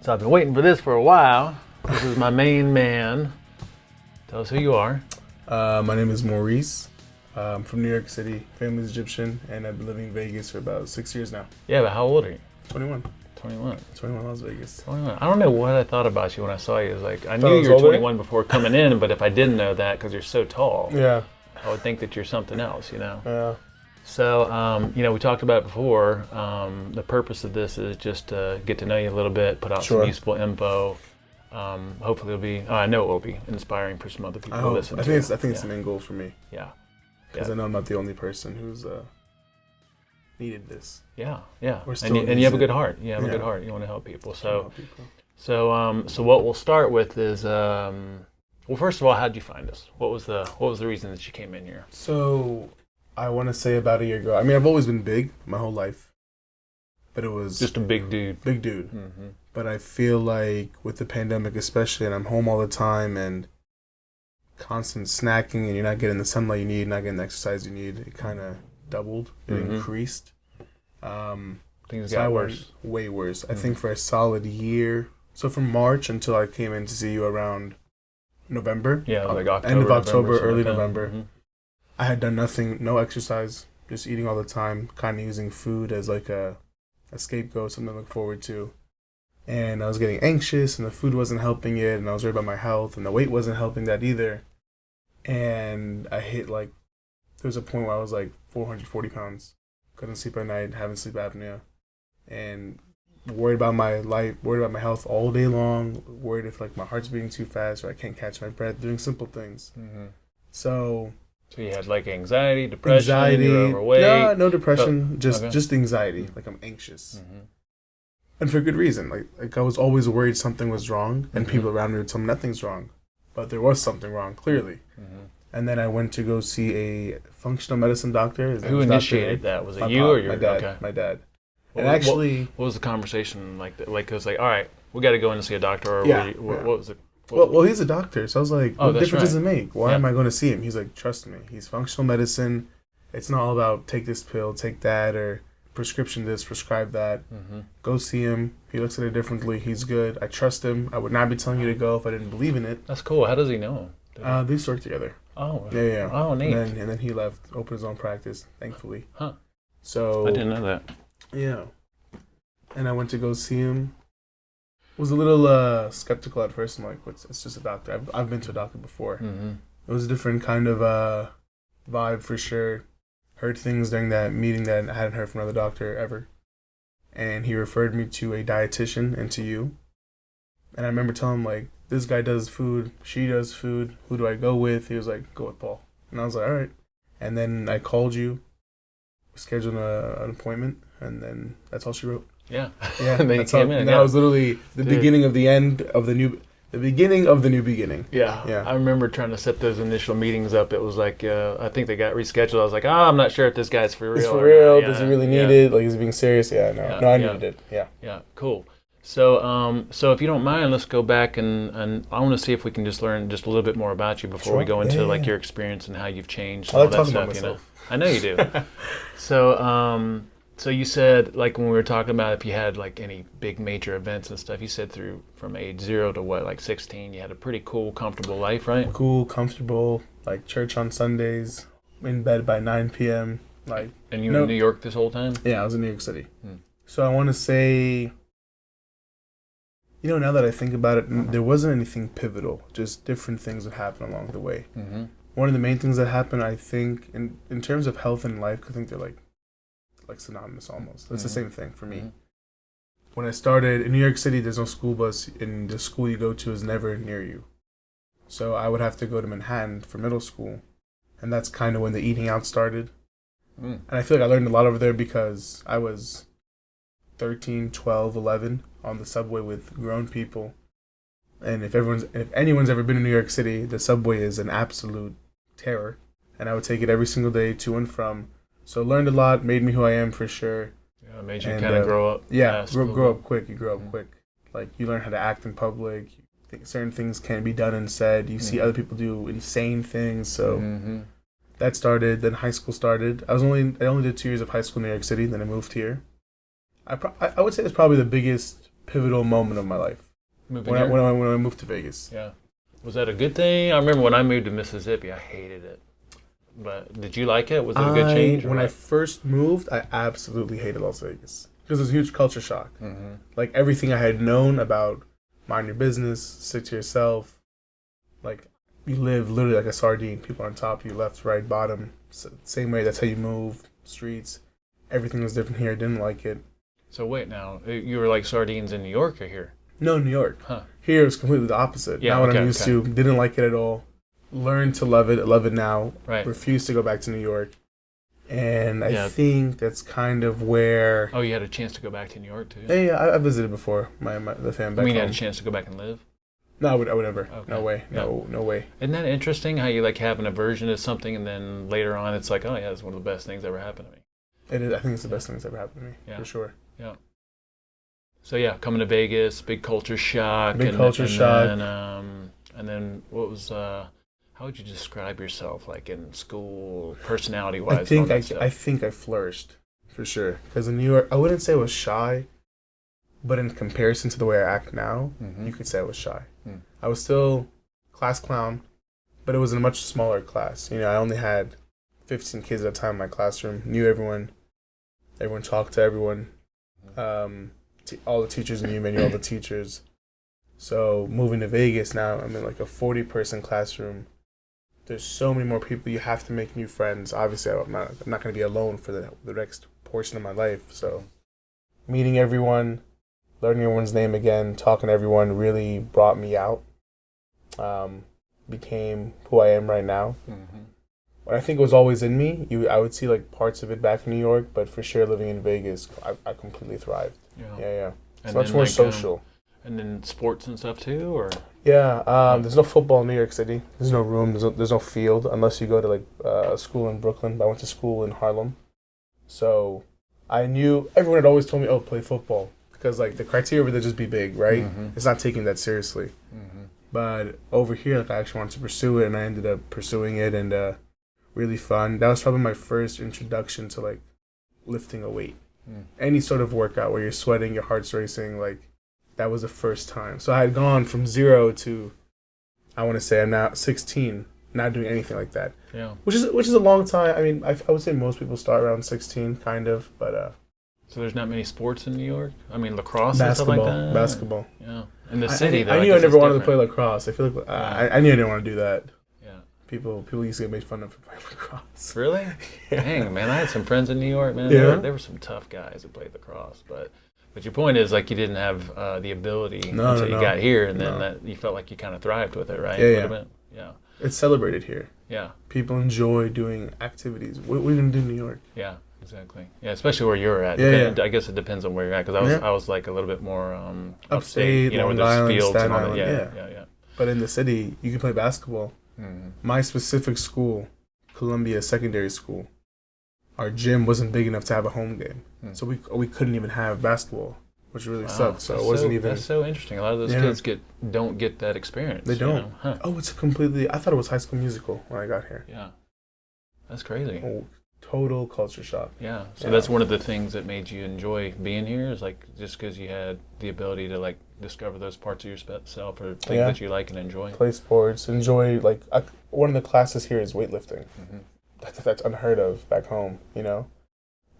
So I've been waiting for this for a while. This is my main man. Tell us who you are. My name is Maurice. I'm from New York City. Family's Egyptian, and I've been living in Vegas for about 6 years now. Yeah, but how old are you? 21. 21. 21 Las Vegas. 21. I don't know what I thought about you when I saw you. It was like, I knew you were 21 before coming in, but if I didn't know that, because you're so tall, Yeah. I would think that you're something else, you know? Yeah. So, we talked about it before. The purpose of this is just to get to know you a little bit, put out some useful info. Hopefully it'll be, I know it will be inspiring for some other people to listen to. I think it's the main goal for me. Yeah. Because I know I'm not the only person who's needed this. Yeah. And you have a good heart. You have a good heart. You want to help people. So what we'll start with is, well, first of all, how'd you find us? What was the reason that you came in here? So I want to say about a year ago. I mean, I've always been big my whole life, but it was just a big dude. Big dude. Mm-hmm. But I feel like with the pandemic, especially, and I'm home all the time and constant snacking, and you're not getting the sunlight you need, not getting the exercise you need, it kind of doubled. It increased. Things got worse. Way worse. I think for a solid year. So from March until I came in to see you around November. Yeah, like October. End of October, November, early November. I had done nothing, no exercise, just eating all the time, kind of using food as like a scapegoat, something to look forward to. And I was getting anxious, and the food wasn't helping it, and I was worried about my health, and the weight wasn't helping that either. And I hit there was a point where I was like 440 pounds, couldn't sleep at night, having sleep apnea, and worried about my life, worried about my health all day long, worried if my heart's beating too fast or I can't catch my breath, doing simple things. Mm-hmm. So you had anxiety, depression, you were overweight? No depression, just anxiety, I'm anxious. Mm-hmm. And for good reason. I was always worried something was wrong, and people around me would tell me nothing's wrong. But there was something wrong, clearly. Mm-hmm. And then I went to go see a functional medicine doctor. Who initiated that? Was it you or your dad? Okay. My dad. What was the conversation like? It was all right, we got to go in and see a doctor. Or what was it? Well, he's a doctor, so I was like, what difference does it make? Why am I going to see him? He's like, trust me, he's functional medicine. It's not all about take this pill, take that, or prescription this, prescribe that. Mm-hmm. Go see him. He looks at it differently. He's good. I trust him. I would not be telling you to go if I didn't believe in it. That's cool. How does he know him? They work together. Oh. Yeah. Oh, neat. And then he left, opened his own practice, thankfully. Huh. So I didn't know that. Yeah. And I went to go see him. Was a little skeptical at first. I'm like, it's just a doctor. I've been to a doctor before. Mm-hmm. It was a different kind of vibe for sure. Heard things during that meeting that I hadn't heard from another doctor ever. And he referred me to a dietitian and to you. And I remember telling him, this guy does food, she does food, who do I go with? He was like, go with Paul. And I was like, all right. And then I called you, scheduled an appointment, and then that's all she wrote. Yeah. And then you came in. That was literally the beginning of the end of the new... The beginning of the new beginning. Yeah. I remember trying to set those initial meetings up. It was I think they got rescheduled. I was like, I'm not sure if this guy's for real. It's for real. Does he really need it? Is he being serious? Yeah, no. No, I needed it. Yeah. Yeah, cool. So if you don't mind, let's go back and I want to see if we can just learn just a little bit more about you before we go into your experience and how you've changed and all that stuff. I know you do. So you said, when we were talking about if you had any big major events and stuff, you said from age 0 to 16, you had a pretty cool, comfortable life, right? Cool, comfortable, church on Sundays, in bed by 9 p.m. And you were in New York this whole time? Yeah, I was in New York City. So I want to say, now that I think about it, there wasn't anything pivotal, just different things that happened along the way. Mm-hmm. One of the main things that happened, I think, in terms of health and life, I think they're synonymous almost. It's the same thing for me. When I started in New York City, there's no school bus, and the school you go to is never near you. So I would have to go to Manhattan for middle school, and that's kind of when the eating out started. And I feel like I learned a lot over there because I was 13, 12, 11 on the subway with grown people. And if anyone's ever been in New York City, the subway is an absolute terror. And I would take it every single day to and from. So learned a lot, made me who I am for sure. Yeah, made you kind of grow up. Yeah, grow up quick. You grow up quick. You learn how to act in public. Certain things can be done and said. You see other people do insane things. So that started. Then high school started. I only did 2 years of high school in New York City. Then I moved here. I would say it's probably the biggest pivotal moment of my life. Moving When here? I moved to Vegas. Yeah. Was that a good thing? I remember when I moved to Mississippi, I hated it. But did you like it? Was it a good change? When I first moved, I absolutely hated Las Vegas because it was a huge culture shock. Mm-hmm. Like everything I had known about mind your business, stick to yourself. Like you live literally like a sardine. People on top of you, left, right, bottom. Same way. That's how you move. Streets. Everything was different here. I didn't like it. So wait now, you were like sardines in New York or here? No, New York. Huh. Here it's completely the opposite. Yeah, not what I'm used to. Didn't like it at all. Learned to love it. Love it now. Right. Refused to go back to New York. And I think that's kind of where... Oh, you had a chance to go back to New York too? Yeah, I visited before the family back home. You had a chance to go back and live? No, I would never. Okay. No way. Yeah. No way. Isn't that interesting how you like have an aversion to something and then later on it's like, oh yeah, it's one of the best things that ever happened to me. It is. I think it's the best thing that's ever happened to me. Yeah. For sure. Yeah. So yeah, coming to Vegas, big culture shock. And then what was... how would you describe yourself, like in school, personality-wise? I think I flourished, for sure. Because in New York, I wouldn't say I was shy, but in comparison to the way I act now, you could say I was shy. I was still class clown, but it was in a much smaller class. You know, I only had 15 kids at a time in my classroom. Knew everyone. Everyone talked to everyone. All the teachers knew me, knew all the teachers. So moving to Vegas now, I'm in like a 40-person classroom. There's so many more people. You have to make new friends. Obviously, I'm not going to be alone for the next portion of my life. So meeting everyone, learning everyone's name again, talking to everyone really brought me out. Became who I am right now. What I think was always in me, I would see like parts of it back in New York, but for sure living in Vegas, I completely thrived. Yeah. It's much more social. And then sports and stuff too, or? Yeah, there's no football in New York City. There's no room. There's no field unless you go to like a school in Brooklyn. But I went to school in Harlem, so I knew everyone had always told me, "Oh, play football," because like the criteria would just be big, right? It's not taking that seriously. But over here, like I actually wanted to pursue it, and I ended up pursuing it, and really fun. That was probably my first introduction to like lifting a weight, any sort of workout where you're sweating, your heart's racing, like. That was the first time. So I had gone from 0 to, I want to say I'm now 16, not doing anything like that. Yeah. Which is a long time. I mean, I would say most people start around 16, kind of, but. So there's not many sports in New York? I mean, lacrosse and stuff like that? Basketball. Yeah. In the city, I knew I never wanted to play lacrosse. I feel like I knew I didn't want to do that. Yeah. People used to get made fun of for playing lacrosse. Really? Yeah. Dang, man, I had some friends in New York, man. Yeah. There were some tough guys that played lacrosse, but your point is like you didn't have the ability until you got here, and then that you felt like you kind of thrived with it, right? Yeah. It's celebrated here. Yeah. People enjoy doing activities. What are we gonna do in New York? Yeah, exactly. Yeah, especially where you're at. I guess it depends on where you're at, because I was like a little bit more upstate, where there's Island, fields Staten and all that. Island, yeah. But in the city, you can play basketball. My specific school, Columbia Secondary School, our gym wasn't big enough to have a home game. So we couldn't even have basketball, which really sucked. So it wasn't even... That's so interesting. A lot of those kids don't get that experience. They don't. You know? Huh. Oh, it's completely... I thought it was High School Musical when I got here. Yeah. That's crazy. Oh, total culture shock. Yeah. So that's one of the things that made you enjoy being here, is like just because you had the ability to like discover those parts of yourself or things that you like and enjoy. Play sports. Enjoy, like... one of the classes here is weightlifting. That's unheard of back home, you know?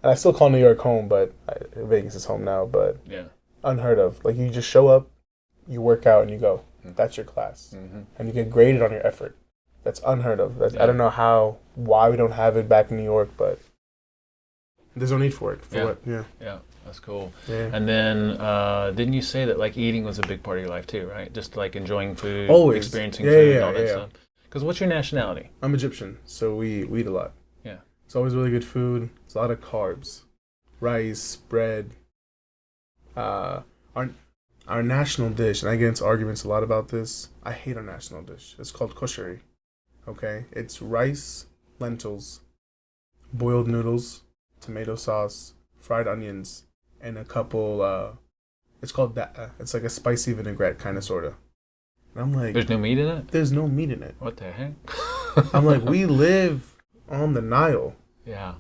And I still call New York home, but Vegas is home now, but unheard of. Like, you just show up, you work out, and you go. That's your class. And you get graded on your effort. That's unheard of. I don't know why we don't have it back in New York, but there's no need for it. Yeah, that's cool. Yeah. And then, didn't you say that, like, eating was a big part of your life, too, right? Just, like, enjoying food, experiencing food, and all that stuff. Because what's your nationality? I'm Egyptian, so we eat a lot. Yeah. It's always really good food. It's a lot of carbs. Rice, bread. Our national dish, and I get into arguments a lot about this. I hate our national dish. It's called kosheri. Okay? It's rice, lentils, boiled noodles, tomato sauce, fried onions, and a couple, it's called da'a. It's like a spicy vinaigrette kind of, sort of. And I'm like... There's no meat in it? There's no meat in it. What the heck? I'm like, we live on the Nile. Yeah.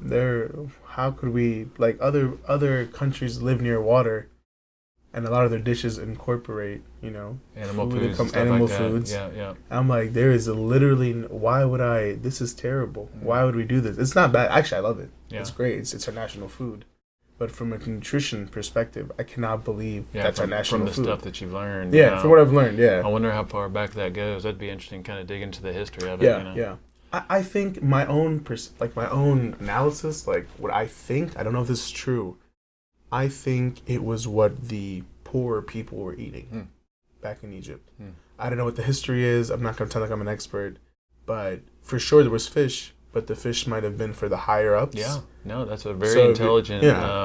How could we, like, other countries live near water, and a lot of their dishes incorporate, animal foods, animal like foods. Yeah. I'm like, there is why would this is terrible. Why would we do this? It's not bad. Actually, I love it. Yeah. It's great. It's our national food. But from a nutrition perspective, I cannot believe that's our national food. From the stuff that you've learned. Yeah, from what I've learned, yeah. I wonder how far back that goes. That'd be interesting, kind of dig into the history of it. Yeah. I think my own analysis, like what I think, I don't know if this is true. I think it was what the poorer people were eating back in Egypt. I don't know what the history is. I'm not going to tell like I'm an expert, but for sure there was fish, but the fish might have been for the higher ups. Yeah, no, that's a very intelligent.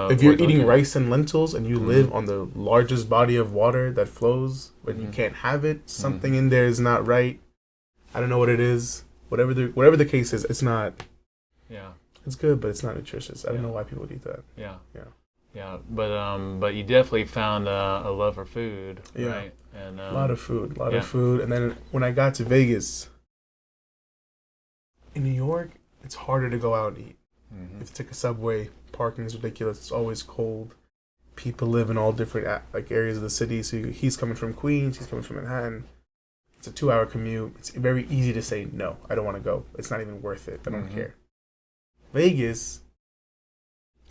If you're eating rice and lentils and you live on the largest body of water that flows, but you can't have it, something in there is not right. I don't know what it is. Whatever the case is, it's not. Yeah. It's good, but it's not nutritious. I don't know why people eat that. Yeah, but you definitely found a love for food, right? And a lot of food, and then when I got to Vegas, in New York, it's harder to go out and eat. If you take a subway, parking is ridiculous. It's always cold. People live in all different areas of the city. So he's coming from Queens, he's coming from Manhattan. It's a 2-hour commute. It's very easy to say, no, I don't want to go. It's not even worth it. I don't care. Vegas.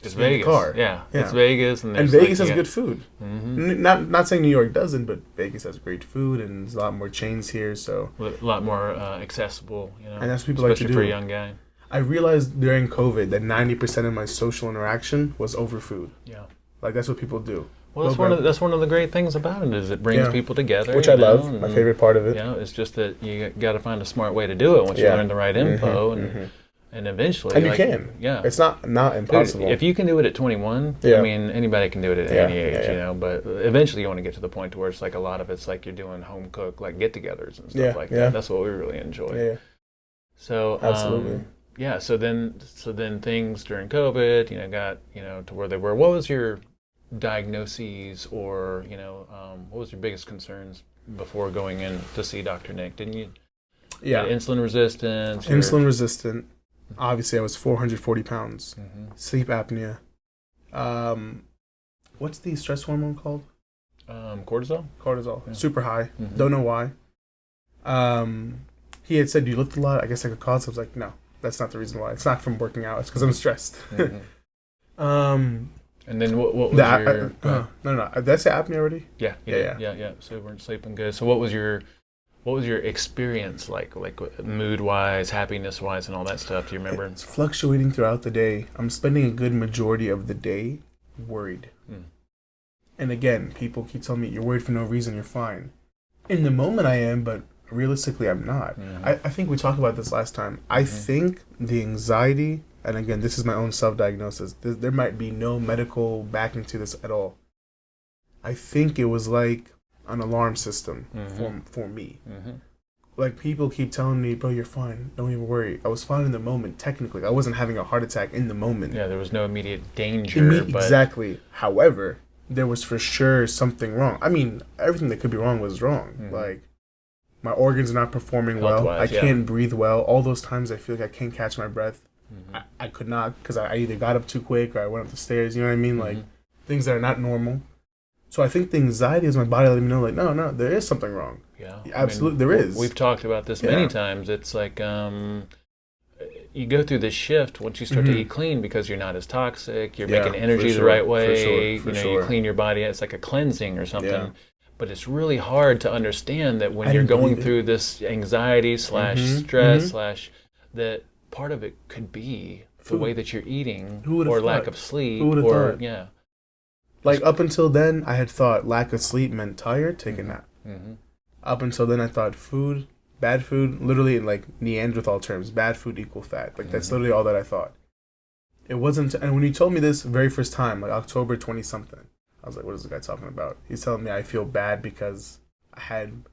It's Vegas. Car. Yeah. It's Vegas. And Vegas has good food. Not saying New York doesn't, but Vegas has great food, and there's a lot more chains here. So a lot more accessible, And that's what people like to do. Especially for a young guy. I realized during COVID that 90% of my social interaction was over food. Yeah. Like, that's what people do. Well, that's one of the great things about it is it brings people together, which I love. My favorite part of it. It's just that you got to find a smart way to do it once you learn the right info, and eventually, and you can. Yeah, it's not impossible. Dude, if you can do it at 21, I mean, anybody can do it at any age, But eventually, you want to get to the point where it's like a lot of it's like you're doing home cook, like get-togethers and stuff like that. That's what we really enjoy. Yeah. So absolutely. So then things during COVID, got to where they were. What was your diagnoses, or what was your biggest concerns before going in to see Dr. Nick? Didn't you? Yeah, insulin resistance. Insulin resistant. Obviously, I was 440 pounds. Sleep apnea. What's the stress hormone called? Cortisol. Yeah. Super high. Don't know why. He had said, "Do you lift a lot?" I guess I could cause. I was like, "No, that's not the reason why. It's not from working out. It's because I'm stressed." And then what was your... No. Did I say apnea already? Yeah. So you weren't sleeping good. So what was your experience like mood-wise, happiness-wise, and all that stuff? Do you remember? It's fluctuating throughout the day. I'm spending a good majority of the day worried. And again, people keep telling me, you're worried for no reason, you're fine. In the moment I am, but realistically I'm not. I think we talked about this last time. I think the anxiety... And again, this is my own self-diagnosis. There might be no medical backing to this at all. I think it was like an alarm system for me. Like, people keep telling me, bro, you're fine. Don't even worry. I was fine in the moment, technically. I wasn't having a heart attack in the moment. Yeah, there was no immediate danger. Exactly. However, there was for sure something wrong. I mean, everything that could be wrong was wrong. Like, my organs are not performing well. I can't breathe well. All those times I feel like I can't catch my breath. I could not, because I either got up too quick or I went up the stairs, you know what I mean? Like, things that are not normal. So I think the anxiety is my body letting me know, like, no, there is something wrong. Yeah. Absolutely, there is. We've talked about this many times. It's like you go through this shift once you start to eat clean because you're not as toxic, you're making energy the right way, you clean your body. It's like a cleansing or something. Yeah. But it's really hard to understand that when you're going through this anxiety / stress / that part of it could be the way that you're eating or lack of sleep. Like, up until then, I had thought lack of sleep meant tired, take a nap. Up until then, I thought bad food, literally in like Neanderthal terms, bad food equal fat. Like, that's literally all that I thought. It wasn't, and when you told me this very first time, like October 20-something, I was like, what is the guy talking about? He's telling me I feel bad because I had,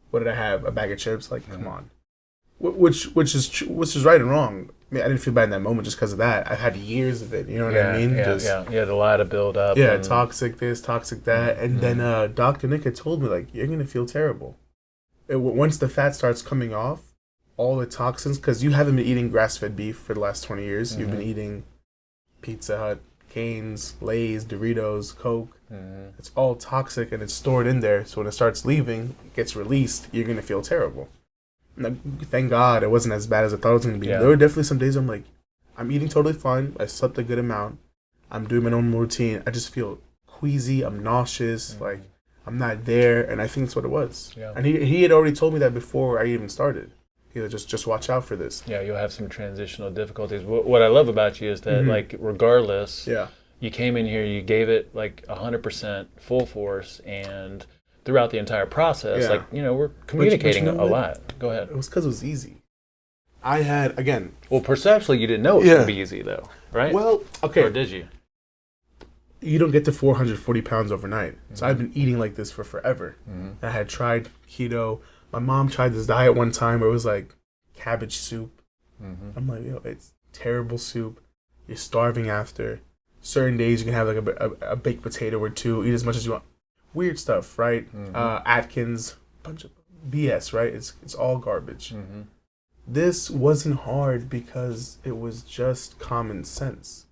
what did I have? A bag of chips? Like, come on. Which is right and wrong. I mean, I didn't feel bad in that moment just because of that. I've had years of it. You know what I mean? You had a lot of build up. Yeah, toxic this, toxic that, and then Dr. Nick had told me, like, you're gonna feel terrible. Once the fat starts coming off, all the toxins, because you haven't been eating grass-fed beef for the last 20 years. You've been eating Pizza Hut, Canes, Lay's, Doritos, Coke. It's all toxic and it's stored in there. So when it starts leaving, it gets released, you're going to feel terrible. Now, thank God it wasn't as bad as I thought it was going to be. Yeah. There were definitely some days I'm like, I'm eating totally fine. I slept a good amount. I'm doing my normal routine. I just feel queasy. I'm nauseous. Like, I'm not there. And I think that's what it was. Yeah. And he had already told me that before I even started. He was just watch out for this. Yeah, you'll have some transitional difficulties. What I love about you is that, like, regardless, you came in here, you gave it, like, 100% full force, and throughout the entire process, like, you know, we're communicating a lot. Go ahead. It was because it was easy. I had, again... Well, perceptually, you didn't know it was going to be easy, though, right? Well, okay. Or did you? You don't get to 440 pounds overnight. So I've been eating like this for forever. I had tried keto. My mom tried this diet one time where it was like cabbage soup. I'm like, yo, it's terrible soup. You're starving after. Certain days you can have like a baked potato or two. Eat as much as you want. Weird stuff, right? Atkins, bunch of BS, right? It's all garbage. This wasn't hard because it was just common sense.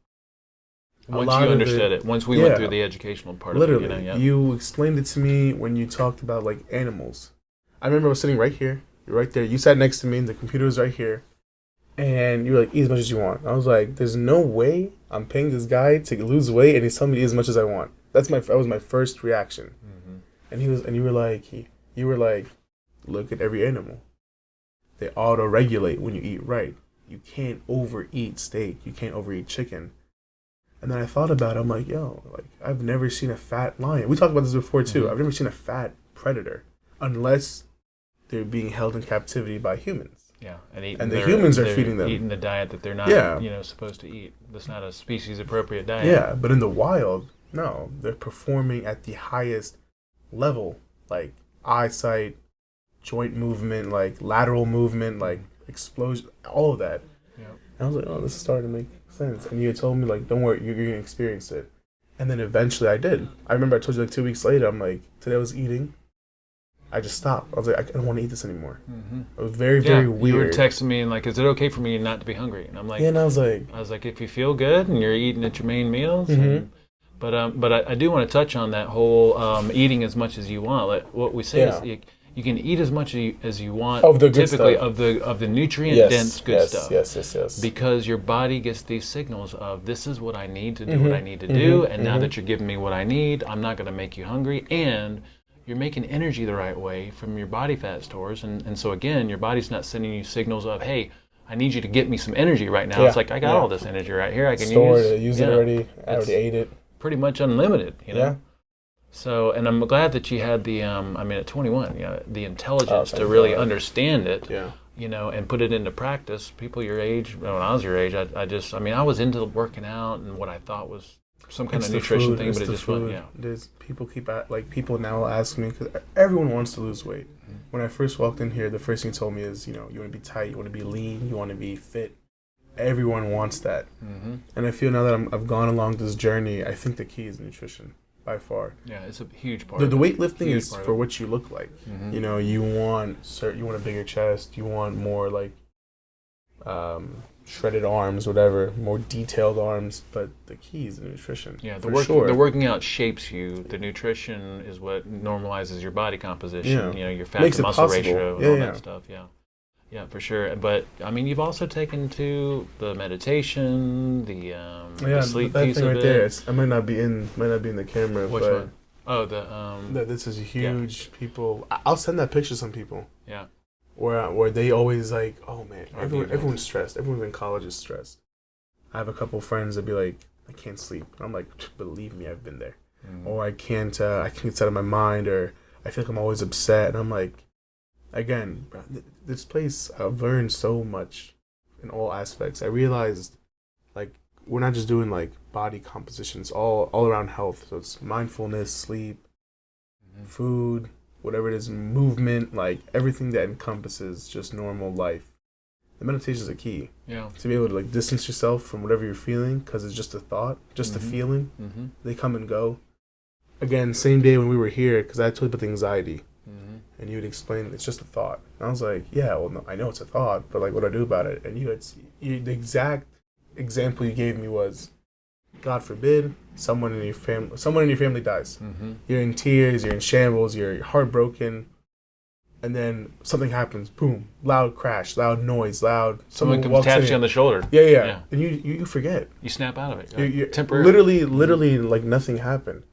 Once you understood it, once we went through the educational part literally, of it. Literally, you explained it to me when you talked about like animals. I remember I was sitting right here. You're right there. You sat next to me, and the computer was right here. And you were like, eat as much as you want. I was like, there's no way I'm paying this guy to lose weight, and he's telling me to eat as much as I want. That was my first reaction. And you were like, look at every animal. They auto-regulate when you eat right. You can't overeat steak. You can't overeat chicken. And then I thought about it. I'm like, yo, like I've never seen a fat lion. We talked about this before too. I've never seen a fat predator unless they're being held in captivity by humans. Yeah, and the humans are feeding them. Eating the diet that they're not, supposed to eat. That's not a species-appropriate diet. Yeah, but in the wild, no, they're performing at the highest level, like eyesight, joint movement, like lateral movement, like explosion, all of that. Yeah. And I was like, oh, this is starting to make sense. And you had told me, like, don't worry, you're going to experience it. And then eventually I did. I remember I told you, like, 2 weeks later, I'm like, today I was eating. I just stopped. I was like, I don't want to eat this anymore. It was very, very weird. You were texting me and like, is it okay for me not to be hungry? And I'm like, and I was like, if you feel good and you're eating at your main meals. But I do want to touch on that whole eating as much as you want. Like what we say is you can eat as much as you want. Of the good typically stuff. of the nutrient dense good stuff. Yes. Because your body gets these signals of this is what I need to do, what I need to do, and now that you're giving me what I need, I'm not going to make you hungry, and you're making energy the right way from your body fat stores. And so again, your body's not sending you signals of, hey, I need you to get me some energy right now. It's like, I got all this energy right here. I can use it already. I already ate it. Pretty much unlimited, you know? Yeah. So, and I'm glad that you had the, at 21, the intelligence to really understand it, and put it into practice. People your age, when I was your age, I was into working out and what I thought was some kind of nutrition thing, but it just went, There's people now ask me, because everyone wants to lose weight. When I first walked in here, the first thing you told me is, you want to be tight, you want to be lean, you want to be fit. Everyone wants that. And I feel now that I've gone along this journey, I think the key is nutrition, by far. Yeah, it's a huge part. The weightlifting is for what you look like. You want a bigger chest, you want more like shredded arms, whatever, more detailed arms, but the key is the nutrition. Yeah, the working out shapes you. The nutrition is what normalizes your body composition. Your fat to muscle ratio, and all that stuff. Yeah, for sure. But you've also taken to the meditation, the sleep that piece thing of right it. There. It might not be in the camera. Which but one? Oh, this is huge. People, I'll send that picture to some people. Yeah. Where they always like, oh man, everyone's stressed. Everyone in college is stressed. I have a couple friends that be like, I can't sleep. And I'm like, believe me, I've been there. Or I can't get out of my mind, or I feel like I'm always upset. And I'm like, again, this place, I've learned so much in all aspects. I realized, like, we're not just doing like body composition. It's all around health. So it's mindfulness, sleep, food, whatever it is, movement, like everything that encompasses just normal life. The meditation is a key. Yeah. To be able to like distance yourself from whatever you're feeling, because it's just a thought, just a feeling. They come and go. Again, same day when we were here, because I told you about the anxiety, and you would explain it's just a thought. And I was like, yeah, well, no, I know it's a thought, but like, what do I do about it? And the exact example you gave me was, God forbid, someone in your family dies. You're in tears, you're in shambles, you're heartbroken, and then something happens. Boom! Loud crash, loud noise, loud. Someone comes taps you on the shoulder. Yeah. And you forget. You snap out of it. You're temporarily. Literally, like nothing happened.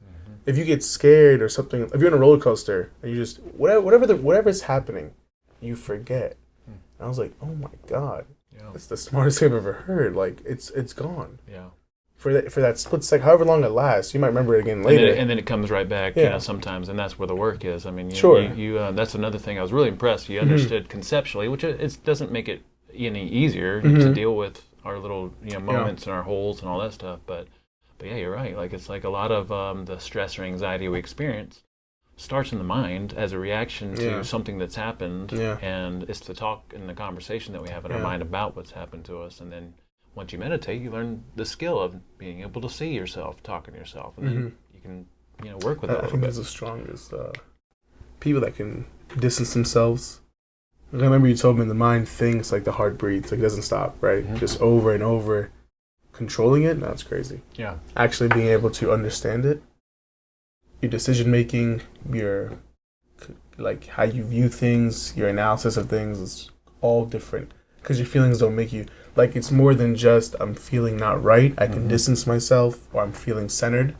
If you get scared or something, if you're on a roller coaster and you just whatever's happening, you forget. And I was like, oh my God, that's the smartest thing I've ever heard. Like it's gone. Yeah. For that split second, however long it lasts, you might remember it again later. And then it comes right back, sometimes, and that's where the work is. I mean, you that's another thing I was really impressed. You understood conceptually, which it doesn't make it any easier to deal with our little moments and our holes and all that stuff. But yeah, you're right. Like it's like a lot of the stress or anxiety we experience starts in the mind as a reaction to something that's happened, and it's the talk and the conversation that we have in our mind about what's happened to us, and then once you meditate, you learn the skill of being able to see yourself, talking to yourself, and then you can, work with it a little bit. I think that's the strongest people that can distance themselves. I remember you told me the mind thinks like the heart breathes, like it doesn't stop, right? Just over and over. Controlling it, that's crazy. Yeah. Actually being able to understand it, your decision making, your like how you view things, your analysis of things is all different. Because your feelings don't make you, like it's more than just I'm feeling not right, I can distance myself, or I'm feeling centered.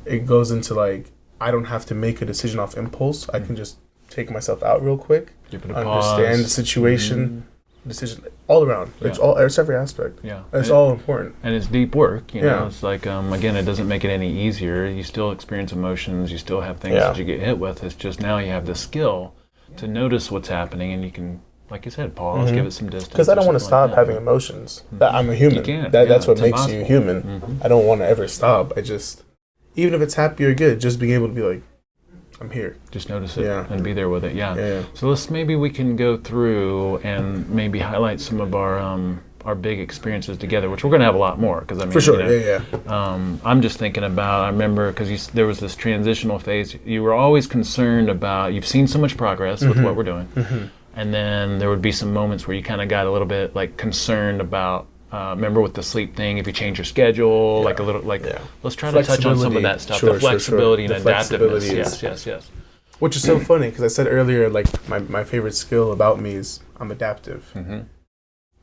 It goes into like, I don't have to make a decision off impulse, I can just take myself out real quick, understand the situation, decision, all around. It's every aspect. Yeah. It's all important. And it's deep work, it's like, again, it doesn't make it any easier. You still experience emotions, you still have things that you get hit with, it's just now you have the skill to notice what's happening, and you can, like you said, pause, give it some distance. Because I don't want to stop having emotions. I'm a human. You can't. That's what makes you human. I don't want to ever stop. I just, even if it's happy or good, just being able to be like, I'm here. Just notice it and be there with it. Yeah. So maybe we can go through and maybe highlight some of our big experiences together, which we're going to have a lot more. Because I mean, for sure. I'm just thinking about. I remember because there was this transitional phase. You were always concerned about. You've seen so much progress with what we're doing. And then there would be some moments where you kind of got a little bit like concerned about, remember with the sleep thing, if you change your schedule, like a little, let's try to touch on some of that stuff, the flexibility and adaptiveness. Yes. Which is so funny because I said earlier, like my favorite skill about me is I'm adaptive.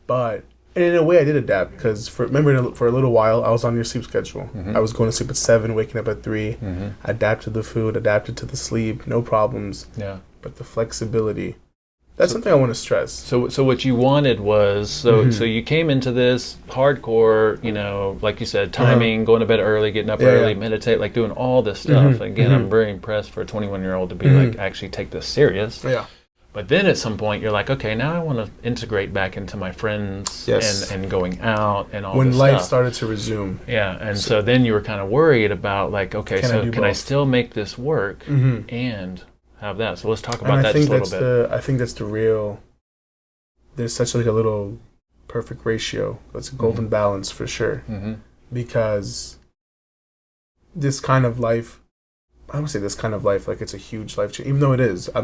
But in a way I did adapt because for a little while I was on your sleep schedule. I was going to sleep at 7, waking up at 3, adapted to the food, adapted to the sleep, no problems. Yeah. But the flexibility, that's something I want to stress. So what you wanted was, so you came into this hardcore, like you said, timing, going to bed early, getting up early, meditate, like doing all this stuff. Again, I'm very impressed for a 21-year-old to be like, actually take this serious. Yeah. But then at some point you're like, okay, now I want to integrate back into my friends and going out and all this stuff. When life started to resume. Yeah, and so then you were kind of worried about like, okay, can I still make this work and have that? So let's talk about that just a little bit. I think that's the real, there's such like a little perfect ratio. That's a golden balance for sure. Because this kind of life, I would say this kind of life, like it's a huge life change, even though it is. I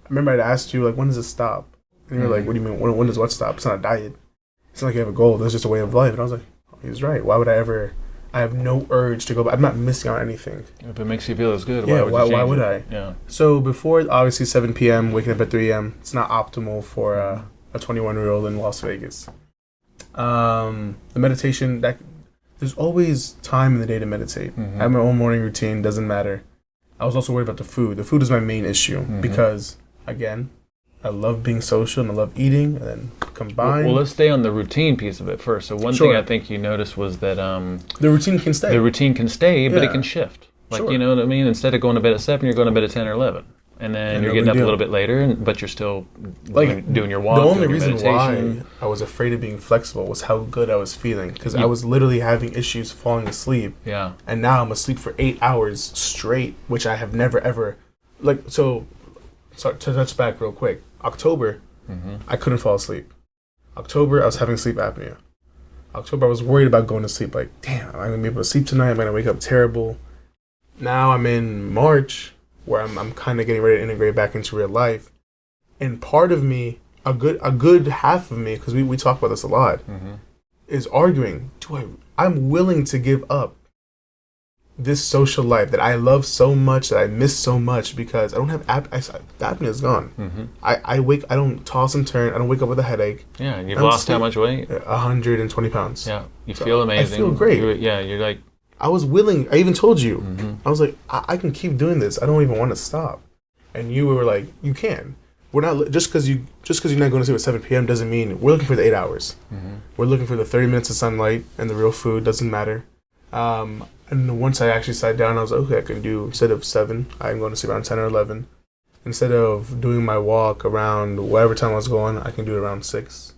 remember I'd asked you, like, when does it stop? And you're like, what do you mean, when does what stop? It's not a diet. It's not like you have a goal. That's just a way of life. And I was like, oh, he was right. Why would I ever, I have no urge to go back. I'm not missing out on anything. If it makes you feel as good, why would I? Yeah. So before, obviously, 7 p.m., waking up at 3 a.m., it's not optimal for a 21-year-old in Las Vegas. The meditation, there's always time in the day to meditate. I have my own morning routine, doesn't matter. I was also worried about the food. The food is my main issue because, again, I love being social and I love eating, and then combined. Well, let's stay on the routine piece of it first. So one thing I think you noticed was that the routine can stay. The routine can stay, but it can shift. Like, you know what I mean? Instead of going to bed at 7, you're going to bed at 10 or 11. And then you're getting up a little bit later, but you're still doing your walk. The only reason why I was afraid of being flexible was how good I was feeling. Because I was literally having issues falling asleep. Yeah. And now I'm asleep for 8 hours straight, which I have never, ever... So to touch back real quick. October, I couldn't fall asleep. October, I was having sleep apnea. October, I was worried about going to sleep. Like, damn, am I going to be able to sleep tonight? I'm going to wake up terrible. Now I'm in March, where I'm kind of getting ready to integrate back into real life. And part of me, a good half of me, because we talk about this a lot, is arguing, I'm willing to give up this social life that I love so much, that I miss so much, because I don't have the apnea is gone. I don't toss and turn. I don't wake up with a headache. Yeah, and you've lost how much weight? 120 pounds. Yeah, you feel amazing. I feel great. You're like... I was willing. I even told you. I was like, I can keep doing this. I don't even want to stop. And you were like, you can. We're not just because you're not going to sleep at 7 p.m. doesn't mean we're looking for the 8 hours. We're looking for the 30 minutes of sunlight and the real food. Doesn't matter. And once I actually sat down, I was like, okay, I can do, instead of 7, I'm going to sleep around 10 or 11. Instead of doing my walk around whatever time I was going, I can do it around 6,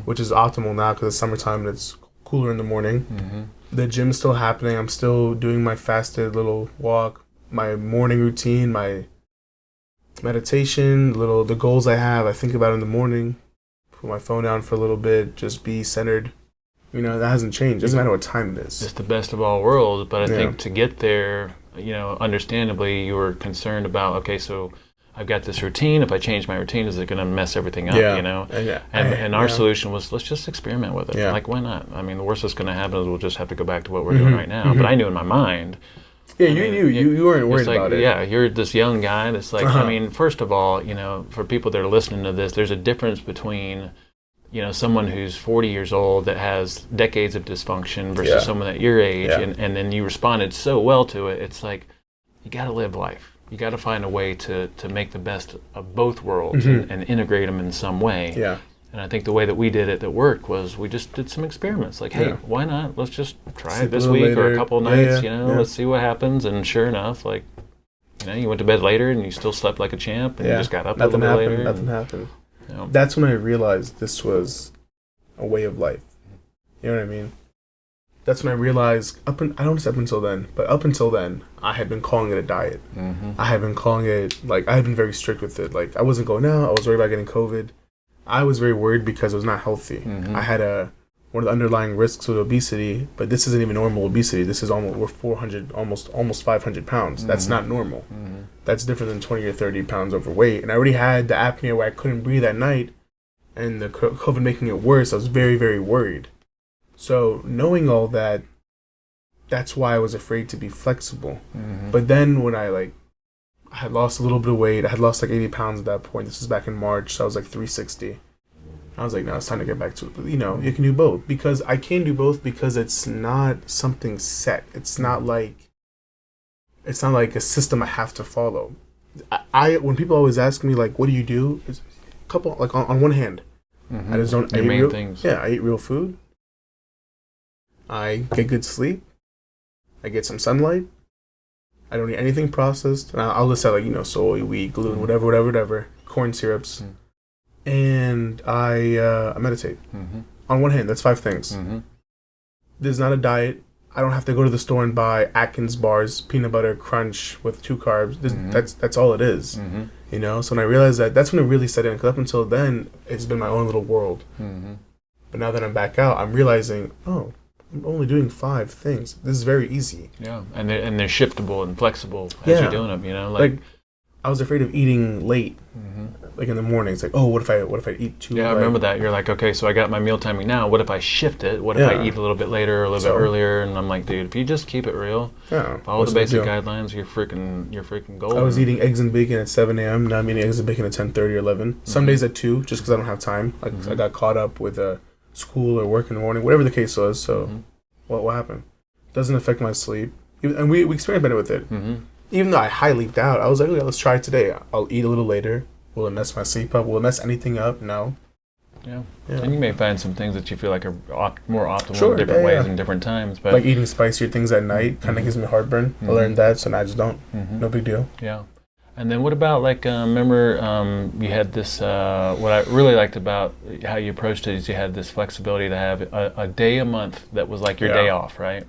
which is optimal now because it's summertime and it's cooler in the morning. The gym's still happening. I'm still doing my fasted little walk, my morning routine, my meditation, the goals I have. I think about in the morning, put my phone down for a little bit, just be centered. That hasn't changed. It doesn't matter what time it is. It's the best of all worlds, but I think to get there, understandably, you were concerned about, okay, so I've got this routine. If I change my routine, is it going to mess everything up, And our solution was, let's just experiment with it. Yeah. Like, why not? I mean, the worst that's going to happen is we'll just have to go back to what we're doing right now. But I knew in my mind... Yeah, you weren't worried about it. Yeah, you're this young guy that's like, I mean, first of all, for people that are listening to this, there's a difference between... someone who's 40 years old that has decades of dysfunction versus someone at your age, and then you responded so well to it. It's like, you got to live life. You got to find a way to make the best of both worlds and integrate them in some way. Yeah. And I think the way that we did it that worked was we just did some experiments. Like, hey, why not? Let's just try it this week or a couple of nights, let's see what happens. And sure enough, like, you went to bed later and you still slept like a champ and you just got up a little bit later. Nothing happened. That's when I realized this was a way of life. You know what I mean? That's when I realized, I don't know up until then, but up until then, I had been calling it a diet. I had been calling it, I had been very strict with it. Like, I wasn't going out. I was worried about getting COVID. I was very worried because it was not healthy. I had one of the underlying risks with obesity, but this isn't even normal obesity. This is we're 400, almost 500 pounds. That's not normal. That's different than 20 or 30 pounds overweight. And I already had the apnea where I couldn't breathe at night, and the COVID making it worse. I was very, very worried. So knowing all that, that's why I was afraid to be flexible. But then when I had lost a little bit of weight, I had lost 80 pounds at that point. This was back in March, so I was 360. I was like, no, it's time to get back to it. But, you can do both. Because I can do both because it's not something set. It's not like a system I have to follow. When people always ask me, what do you do? It's a couple, on one hand, I just don't... Your main things. Yeah, I eat real food. I get good sleep. I get some sunlight. I don't eat anything processed. And I'll list out, soy, wheat, gluten, whatever, corn syrups. And I meditate. On one hand, that's 5 things. There's not a diet. I don't have to go to the store and buy Atkins bars, peanut butter crunch with 2 carbs. That's all it is. So when I realized that's when it really set in. Because up until then, it's been my own little world. But now that I'm back out, I'm realizing, I'm only doing 5 things. This is very easy. Yeah, and they're shiftable and flexible as you're doing them. Like I was afraid of eating late. In the morning, it's what if I eat too? Yeah, I remember that. You're like, okay, so I got my meal timing now. What if I shift it? What if I eat a little bit later or a little bit earlier? And I'm like, dude, if you just keep it real, follow the basic guidelines, you're freaking golden. I was eating eggs and bacon at 7 a.m. Now I'm eating eggs and bacon at 10:30 or 11. Some days at 2, just because I don't have time. I got caught up with school or work in the morning, whatever the case was. So, what happened? Doesn't affect my sleep, and we experimented with it. Even though I highly doubt, I was like, okay, let's try it today. I'll eat a little later. Will it mess my sleep up? Will it mess anything up? No. Yeah. And you may find some things that you feel like are more optimal in different ways and different times. But like eating spicier things at night kind of gives me heartburn. I learned that, so now I just don't. No big deal. Yeah. And then what about remember you had this, what I really liked about how you approached it is you had this flexibility to have a day a month that was like your day off, right?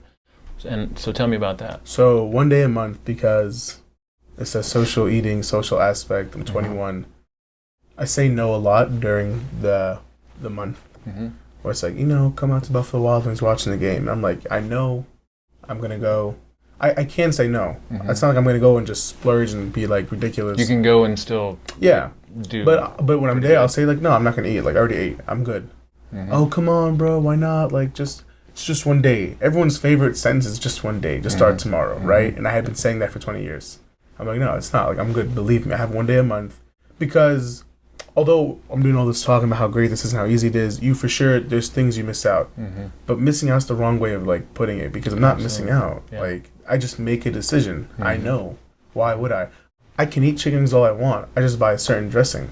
And so tell me about that. So 1 day a month because it's a social eating, social aspect. I'm 21. I say no a lot during the month. Where it's come out to Buffalo Wild Wings watching the game. And I'm like, I know I'm going to go. I can say no. It's not like I'm going to go and just splurge and be ridiculous. You can go and still do. But when I'm there, I'll say no, I'm not going to eat. I already ate. I'm good. Oh, come on, bro. Why not? Like, it's just one day. Everyone's favorite sentence is just one day. Just start tomorrow, right? And I have been saying that for 20 years. I'm like, no, it's not. Like, I'm good. Believe me, I have one day a month. Because although I'm doing all this talking about how great this is and how easy it is, you for sure, there's things you miss out. But missing out's the wrong way of, like, putting it. Because I'm not missing out. Yeah. Like, I just make a decision. I know. Why would I? I can eat chicken wings all I want. I just buy a certain dressing.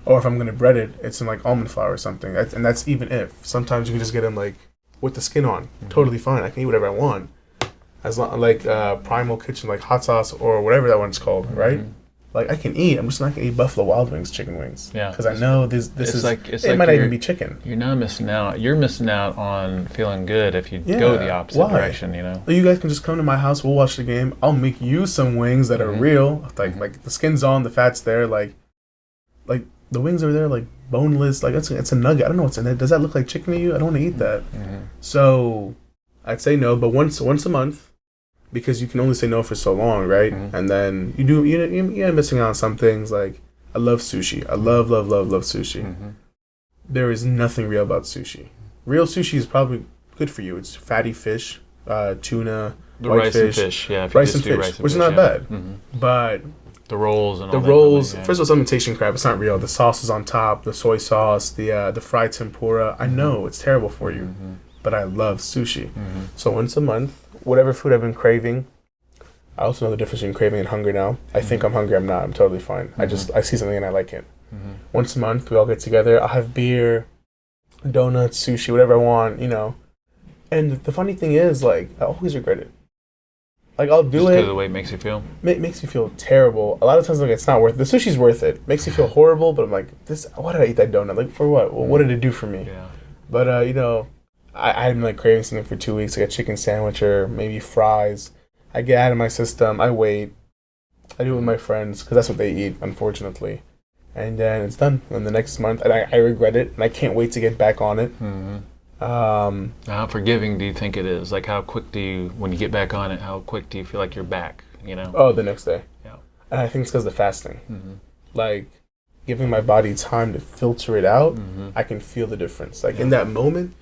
Or if I'm going to bread it, it's in like almond flour or something. And that's even if. Sometimes you can just get them like with the skin on. Totally fine. I can eat whatever I want. As long like Primal Kitchen, like hot sauce or whatever that one's called, right? Like I can eat. I'm just not going to eat Buffalo Wild Wings chicken wings. Yeah. Because I know this is like it might not even be chicken. You're not missing out. You're missing out on feeling good if you go the opposite direction, you know. You guys can just come to my house. We'll watch the game. I'll make you some wings that are real. Like the skin's on, the fat's there. Like the wings are there, like boneless. Like it's a nugget. I don't know what's in it. Does that look like chicken to you? I don't want to eat that. So I'd say no, but once a month. Because you can only say no for so long, right? And then you're missing out on some things. Like I love sushi. I love sushi. There is nothing real about sushi. Real sushi is probably good for you. It's fatty fish, tuna, white fish, rice and fish, which is not bad. But the rolls and all rolls. First of all, it's imitation crab. It's not real. The sauce is on top. The soy sauce, the fried tempura. I know it's terrible for you, but I love sushi. So once a month. Whatever food I've been craving. I also know the difference between craving and hunger now. I think I'm hungry, I'm not. I'm totally fine. I see something and I like it. Once a month, we all get together. I'll have beer, donuts, sushi, whatever I want, you know. And the funny thing is, like, I always regret it. Like, I'll do just it. Because of the way it makes you feel? It makes me feel terrible. A lot of times, like, it's not worth it. The sushi's worth it. Makes me feel horrible, but I'm like, why did I eat that donut? Like, for what? Well, what did it do for me? Yeah. But, you know, I've been like craving something for 2 weeks, like a chicken sandwich or maybe fries. I get out of my system. I wait. I do it with my friends because that's what they eat, unfortunately. And then it's done. And the next month, and I regret it, and I can't wait to get back on it. How forgiving do you think it is? Like, how quick when you get back on it, how quick do you feel like you're back? You know? Oh, the next day. Yeah. And I think it's because of the fasting. Like, giving my body time to filter it out, I can feel the difference. Like, in that moment,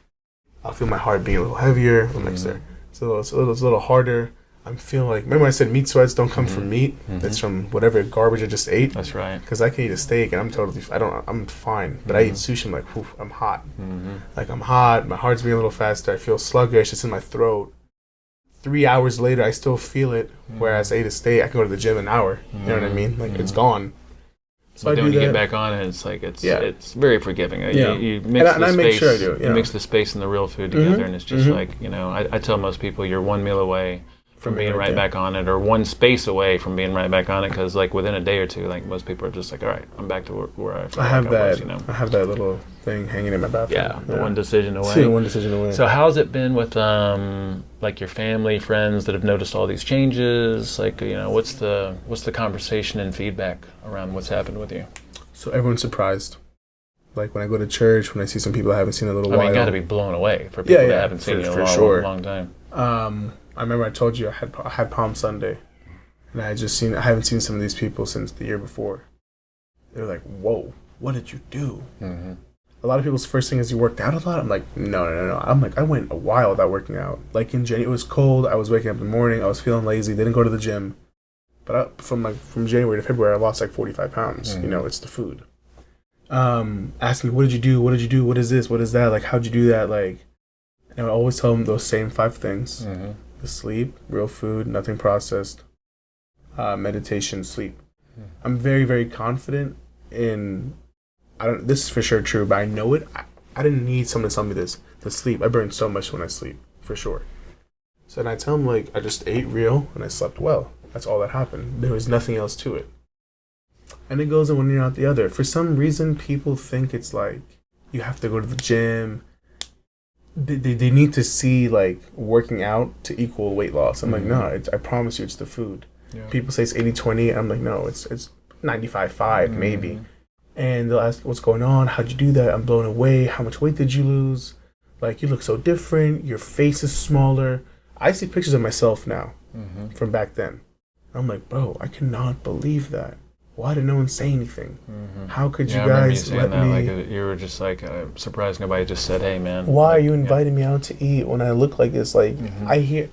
I'll feel my heart being a little heavier. It's a little harder. I'm feeling like, remember I said meat sweats don't come from meat? It's from whatever garbage I just ate. That's right. Because I can eat a steak and I'm fine. But I eat sushi, I'm like, whew, I'm hot. Like I'm hot, my heart's beating a little faster, I feel sluggish, it's in my throat. 3 hours later, I still feel it. Whereas I ate a steak, I can go to the gym an hour. You know what I mean? Like it's gone. So then when you get back on it, it's like it's very forgiving. You mix and I make sure I do. You mix the space and the real food together, and it's just like, you know, I tell most people you're one meal away from being right back on it, or one space away from being right back on it, because like within a day or two, like most people are just like, all right, I'm back to where I have that. was, you know? I have that little thing hanging in my bathroom. Yeah, one decision away. One decision away. So how's it been with like your family, friends that have noticed all these changes? Like, you know, what's the conversation and feedback around what's happened with you? So everyone's surprised. Like when I go to church, when I see some people I haven't seen in a little while. I mean, you got to be blown away for people that haven't seen you in a long time. I remember I told you I had Palm Sunday, and I haven't seen some of these people since the year before. They're like, "Whoa, what did you do?" A lot of people's first thing is, "You worked out a lot?" I'm like, no. I'm like, I went a while without working out. Like in January, it was cold. I was waking up in the morning. I was feeling lazy. Didn't go to the gym. But from January to February, I lost like 45 pounds. You know, it's the food. Asking me, what did you do? What did you do? What is this? What is that? Like, how'd you do that? Like, and I would always tell them those same 5 things. The sleep, real food, nothing processed, meditation, sleep. I'm very, very confident in, this is for sure true, but I know it. I didn't need someone to tell me this. The sleep, I burn so much when I sleep, for sure. So then I tell them, like, I just ate real and I slept well. That's all that happened. There was nothing else to it. And it goes in one ear out the other. For some reason, people think it's like, you have to go to the gym. They need to see, like, working out to equal weight loss. I'm like, no, I promise you it's the food. Yeah. People say it's 80-20. I'm like, no, it's 95-5, maybe. And they'll ask, what's going on? How'd you do that? I'm blown away. How much weight did you lose? Like, you look so different. Your face is smaller. I see pictures of myself now from back then. I'm like, bro, I cannot believe that. why did no one say anything? How could you I remember guys you let that, me? Like, you were just like, surprised nobody just said, hey, man. Why are you inviting me out to eat when I look like this? Like, I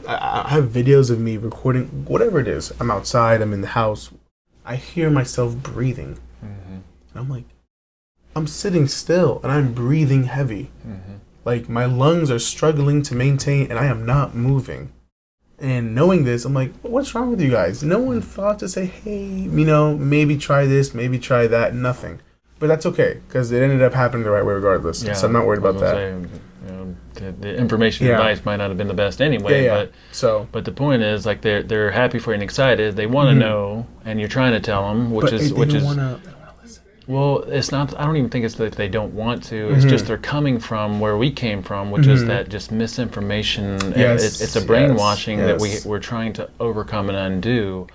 have videos of me recording whatever it is. I'm outside, I'm in the house. I hear myself breathing. And I'm like, I'm sitting still and I'm breathing heavy. Like, my lungs are struggling to maintain and I am not moving. And knowing this, I'm like, what's wrong with you guys? No one thought to say, hey, you know, maybe try this, maybe try that. Nothing. But that's okay, because it ended up happening the right way regardless. Yeah, so I'm not worried about that. Saying, you know, the information advice might not have been the best anyway. But the point is, like, they're happy for you and excited. They want to know, and you're trying to tell them, which is. Well, it's not. I don't even think it's that they don't want to. It's just they're coming from where we came from, which is that just misinformation. It's a brainwashing that we're trying to overcome and undo.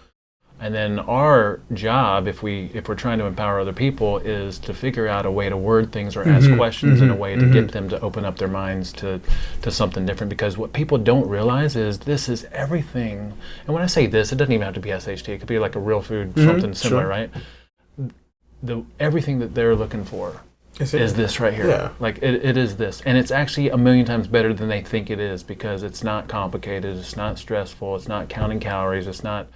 And then our job, if we're trying to empower other people, is to figure out a way to word things or ask questions in a way to get them to open up their minds to something different. Because what people don't realize is this is everything. And when I say this, it doesn't even have to be SHT. It could be like a real food, something similar, right? Everything that they're looking for is this right here. Yeah. Like it is this, and it's actually a million times better than they think it is, because it's not complicated, it's not stressful, it's not counting calories, it's not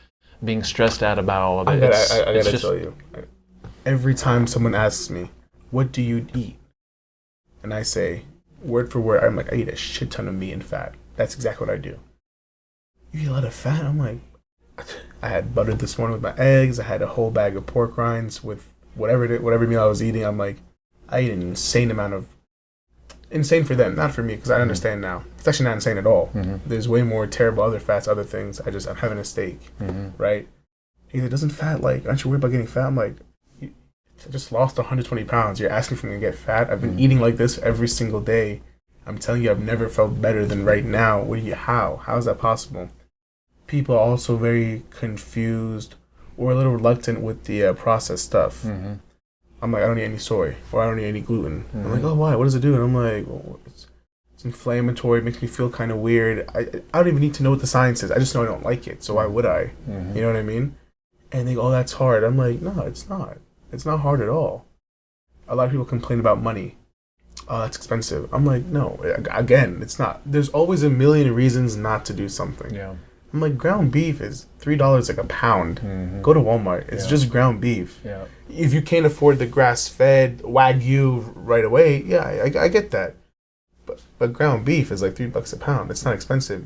being stressed out about all of it. I gotta tell you, every time someone asks me, what do you eat? And I say, word for word, I'm like, I eat a shit ton of meat and fat. That's exactly what I do. You eat a lot of fat? I'm like, I had butter this morning with my eggs, I had a whole bag of pork rinds with whatever meal I was eating. I'm like, I eat an insane amount of, insane for them, not for me, because I understand now. It's actually not insane at all. There's way more terrible other fats, other things. I'm having a steak, right? He said, doesn't fat, like, aren't you worried about getting fat? I'm like, I just lost 120 pounds. You're asking for me to get fat? I've been eating like this every single day. I'm telling you, I've never felt better than right now. How is that possible? People are also very confused or a little reluctant with the processed stuff. I'm like, I don't eat any soy, or I don't eat any gluten. I'm like, oh, why? What does it do? And I'm like, well, it's inflammatory. It makes me feel kind of weird. I don't even need to know what the science is. I just know I don't like it, so why would I? You know what I mean? And they go, oh, that's hard. I'm like, no, it's not. It's not hard at all. A lot of people complain about money. Oh, that's expensive. I'm like, no, again, it's not. There's always a million reasons not to do something. Yeah. I'm like, ground beef is $3 like a pound. Go to Walmart. It's just ground beef. Yeah. If you can't afford the grass-fed Wagyu right away, yeah, I get that. But ground beef is like $3 a pound. It's not expensive.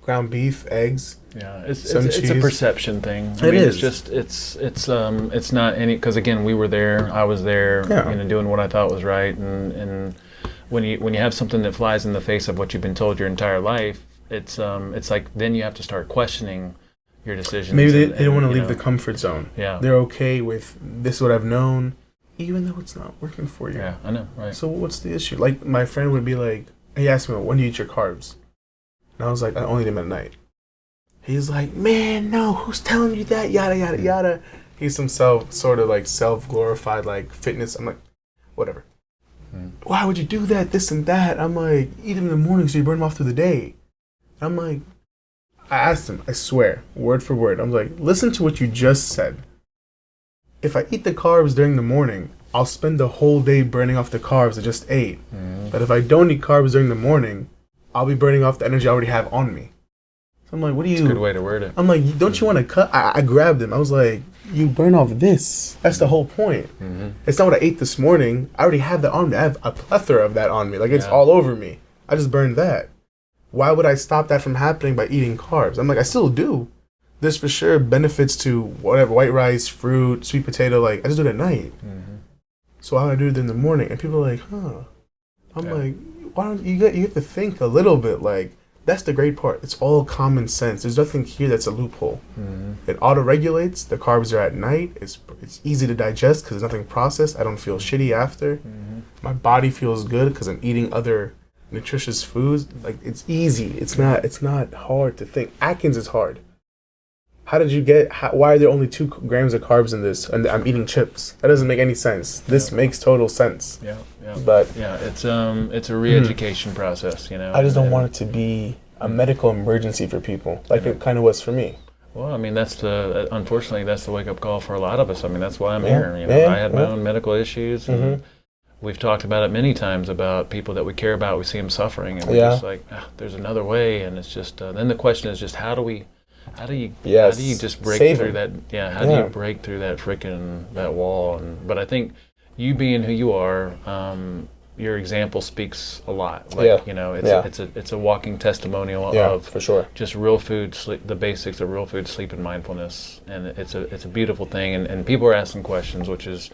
Ground beef, eggs. Yeah, it's a perception thing. I mean, is. It's not any, because again, we were there. I was there. Yeah. Doing what I thought was right. And when you have something that flies in the face of what you've been told your entire life, it's like then you have to start questioning your decisions. Maybe they don't want to leave the comfort zone. Yeah, they're okay with this is what I've known, even though it's not working for you. Yeah, I know. Right. So what's the issue? Like, my friend would be like, he asked me, when do you eat your carbs? And I was like, I only eat them at night. He's like, man, no, who's telling you that? Yada yada yada. He's some self-glorified like fitness. I'm like, whatever. Why would you do that? This and that. I'm like, eat them in the morning so you burn them off through the day. I'm like, I asked him, I swear, word for word. I'm like, listen to what you just said. If I eat the carbs during the morning, I'll spend the whole day burning off the carbs I just ate. But if I don't eat carbs during the morning, I'll be burning off the energy I already have on me. So I'm like, what do you... That's a good way to word it. I'm like, don't you want to cut? I grabbed him. I was like, you burn off this. That's the whole point. It's not what I ate this morning. I already have that on me. I have a plethora of that on me. Like, it's all over me. I just burned that. Why would I stop that from happening by eating carbs? I'm like, I still do. There's for sure benefits to whatever, white rice, fruit, sweet potato. Like, I just do it at night. So why would I do it in the morning? And people are like, huh. I'm like, why don't you have to think a little bit. Like, that's the great part. It's all common sense. There's nothing here that's a loophole. It auto-regulates. The carbs are at night. It's easy to digest because there's nothing processed. I don't feel shitty after. My body feels good because I'm eating other nutritious foods. Like, it's easy. It's not hard to think. Atkins is hard. How did you why are there only 2 grams of carbs in this and I'm eating chips? That doesn't make any sense. This makes total sense. Yeah. But it's a re-education process, I just don't want it to be a medical emergency for people like it kind of was for me. Well, I mean, unfortunately, that's the wake-up call for a lot of us. I mean, that's why I'm here. You know, I had my own medical issues, and we've talked about it many times about people that we care about. We see them suffering, and we're just like, there's another way. And it's just, then the question is just, how do you just break through that? Yeah. How do you break through that that wall? But I think you being who you are, your example speaks a lot. Like, you know, it's a walking testimonial of for sure. Just real food, sleep, the basics of real food, sleep, and mindfulness. And it's a beautiful thing. And people are asking questions, which is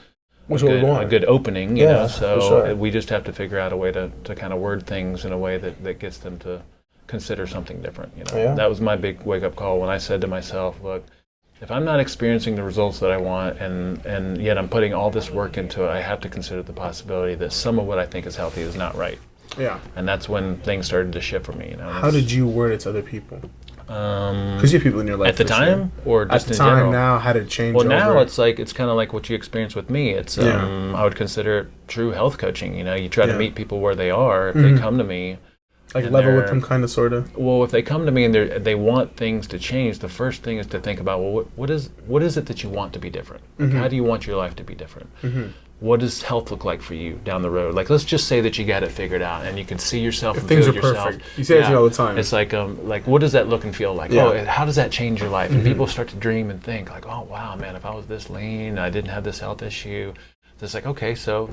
a good opening, you know. So we just have to figure out a way to kind of word things in a way that gets them to consider something different. You know, that was my big wake up call when I said to myself, look, if I'm not experiencing the results that I want, and yet I'm putting all this work into it, I have to consider the possibility that some of what I think is healthy is not right. Yeah. And that's when things started to shift for me. You know. How did you word it to other people? Because you have people in your life at the time, or just at the in time general? Now, how did it change? Well, now it's kind of like what you experienced with me. It's I would consider it true health coaching. You know, you try to meet people where they are. If they come to me. Like level with them, kind of, sort of. Well, if they come to me and they want things to change, the first thing is to think about, well, what is it that you want to be different? Like, how do you want your life to be different? What does health look like for you down the road? Like, let's just say that you got it figured out and you can see yourself and feel yourself. Perfect. You say that all the time. It's like what does that look and feel like? Oh, how does that change your life? And people start to dream and think like, oh, wow, man, if I was this lean, I didn't have this health issue. It's like, okay, so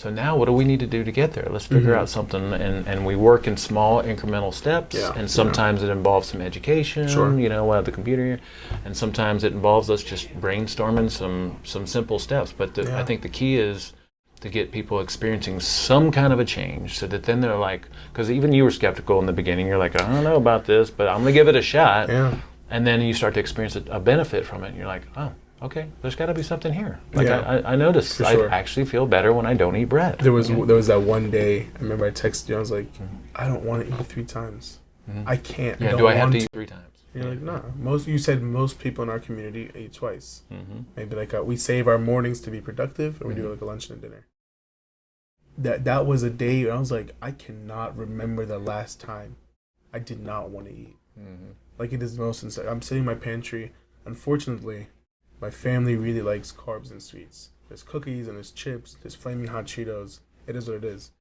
now what do we need to do to get there? Let's figure out something, and we work in small incremental steps, and sometimes it involves some education, you know, we'll have the computer here, and sometimes it involves us just brainstorming some simple steps. But I think the key is to get people experiencing some kind of a change so that then they're like, because even you were skeptical in the beginning, you're like, I don't know about this, but I'm going to give it a shot. Yeah. And then you start to experience a benefit from it, and you're like, oh, okay, there's got to be something here. Like I noticed I actually feel better when I don't eat bread. There was that one day, I remember I texted you, I was like, I don't want to eat 3 times. I can't. Yeah, do I have to eat 3 times? You're like, nah. You said most people in our community eat twice. Maybe like we save our mornings to be productive, or we do like a lunch and a dinner. That was a day where I was like, I cannot remember the last time I did not want to eat. Like, it is the most insane. I'm sitting in my pantry. Unfortunately, my family really likes carbs and sweets. There's cookies and there's chips. There's flaming hot Cheetos. It is what it is.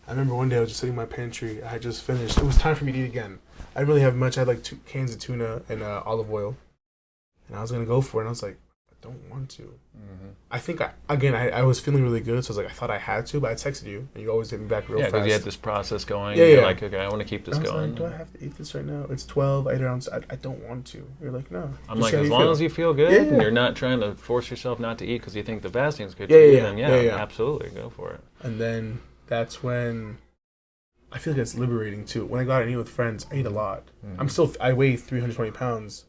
I remember one day I was just sitting in my pantry. I had just finished. It was time for me to eat again. I didn't really have much. I had like 2 cans of tuna and olive oil. And I was going to go for it. And I was like, I don't want to. I think, I was feeling really good. So I was like, I thought I had to. But I texted you. And you always hit me back real fast. Yeah, because you had this process going. Yeah, you're like, okay, I want to keep this I was going. like, do I have to eat this right now? It's 12. I ate around. I don't want to. You're like, no. I'm like, as long as you feel good and you're not trying to force yourself not to eat because you think the fasting is good for you, then absolutely, go for it. And then that's when I feel like it's liberating too. When I go out and eat with friends, I eat a lot. I weigh 320 pounds.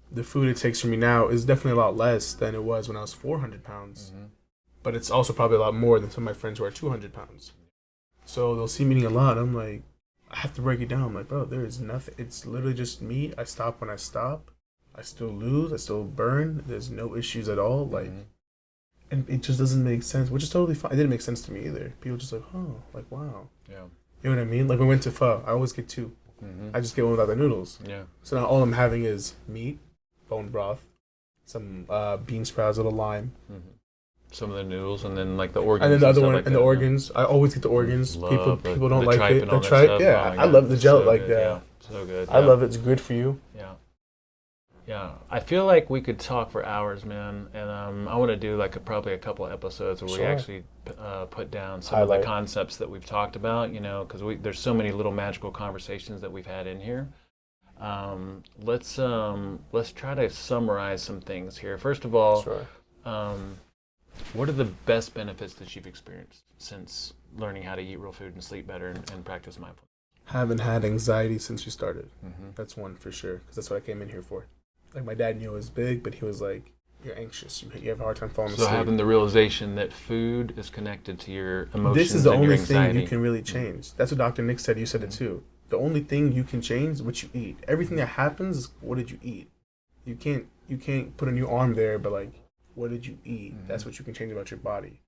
The food it takes for me now is definitely a lot less than it was when I was 400 pounds. But it's also probably a lot more than some of my friends who are 200 pounds. So they'll see me eating a lot. I'm like, I have to break it down. I'm like, bro, there is nothing. It's literally just meat. I stop when I stop. I still lose. I still burn. There's no issues at all. Like, and it just doesn't make sense, which is totally fine. It didn't make sense to me either. People just like, oh, like, wow. Yeah. You know what I mean? Like, when we went to pho, I always get 2. I just get one without the noodles. Yeah. So now all I'm having is meat, bone broth, some bean sprouts, a little lime. Some of the noodles, and then like the organs. And then the other one, like and the organs. I always get the organs. People don't like it. The tripe, tripe, I love the gel like that. Yeah, so good. I love it. It's good for you. Yeah. I feel like we could talk for hours, man. And I want to do like probably a couple of episodes where we actually put down some of the concepts that we've talked about. You know, because there's so many little magical conversations that we've had in here. Let's try to summarize some things here. First of all, what are the best benefits that you've experienced since learning how to eat real food and sleep better and practice mindfulness? Haven't had anxiety since we started. That's one for sure, because that's what I came in here for. Like, my dad knew it was big, but he was like, you're anxious. You have a hard time falling asleep. So having the realization that food is connected to your emotions and your anxiety. This is the only thing you can really change. That's what Dr. Nick said. You said it too. The only thing you can change is what you eat. Everything that happens is what did you eat. You can't put a new arm there, but like, what did you eat? That's what you can change about your body.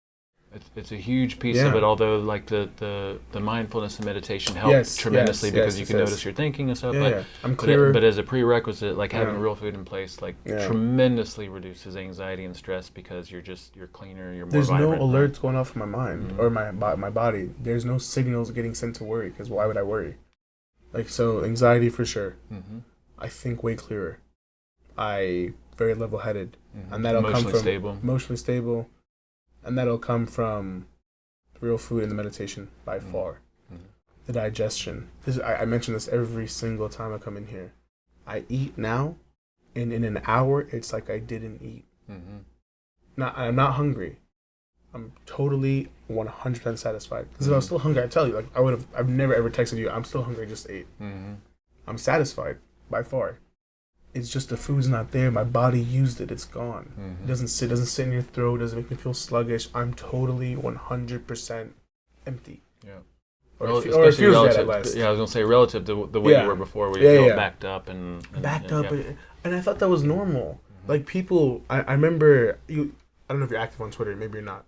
It's a huge piece of it, although like the mindfulness and meditation help tremendously because you can notice your thinking and stuff. I'm clearer. But as a prerequisite, like having real food in place, like tremendously reduces anxiety and stress because you're cleaner, you're more There's vibrant. No alerts going off in my mind or my body. There's no signals getting sent to worry because why would I worry? Like, so anxiety for sure. Mm-hmm. I think way clearer. I very level-headed. Mm-hmm. And that'll come from emotionally stable. And that'll come from real food and the meditation by far. Mm-hmm. The digestion. I mention this every single time I come in here. I eat now, and in an hour, it's like I didn't eat. Mm-hmm. I'm not hungry. I'm totally 100% satisfied. Because if I was still hungry, I'd tell you. Like I've never ever texted you, I'm still hungry, I just ate. Mm-hmm. I'm satisfied by far. It's just the food's not there. My body used it. It's gone. Mm-hmm. It doesn't sit in your throat. Doesn't make me feel sluggish. I'm totally 100% empty. Yeah. Or it feels relative, that at last. Yeah, I was gonna say relative to the way you were before, where you feel backed up and I thought that was normal. Mm-hmm. Like people, I remember you. I don't know if you're active on Twitter. Maybe you're not.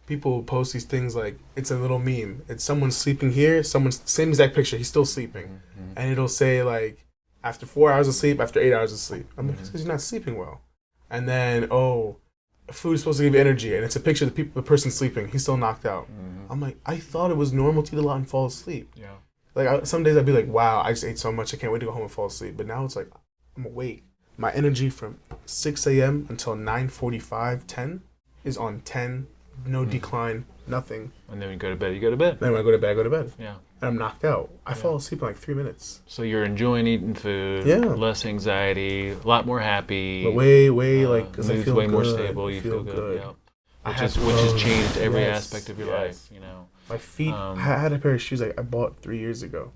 People post these things like it's a little meme. It's someone sleeping here. Someone's same exact picture. He's still sleeping, and it'll say like, after 4 hours of sleep, after 8 hours of sleep. I'm like, it's because you're not sleeping well. And then, food is supposed to give you energy, and it's a picture of the person sleeping. He's still knocked out. Mm-hmm. I'm like, I thought it was normal to eat a lot and fall asleep. Yeah. Like some days I'd be like, wow, I just ate so much, I can't wait to go home and fall asleep. But now it's like, I'm awake. My energy from 6 a.m. until 9:45, 10 is on 10, no decline, nothing. And then when you go to bed, you go to bed. Then when I go to bed. Yeah. And I'm knocked out. I fall asleep in like 3 minutes. So you're enjoying eating food, less anxiety, a lot more happy. But way, like, because I feel way good. more stable. You feel good. Yeah. Which has changed every aspect of your life. You know. My feet. I had a pair of shoes I bought 3 years ago,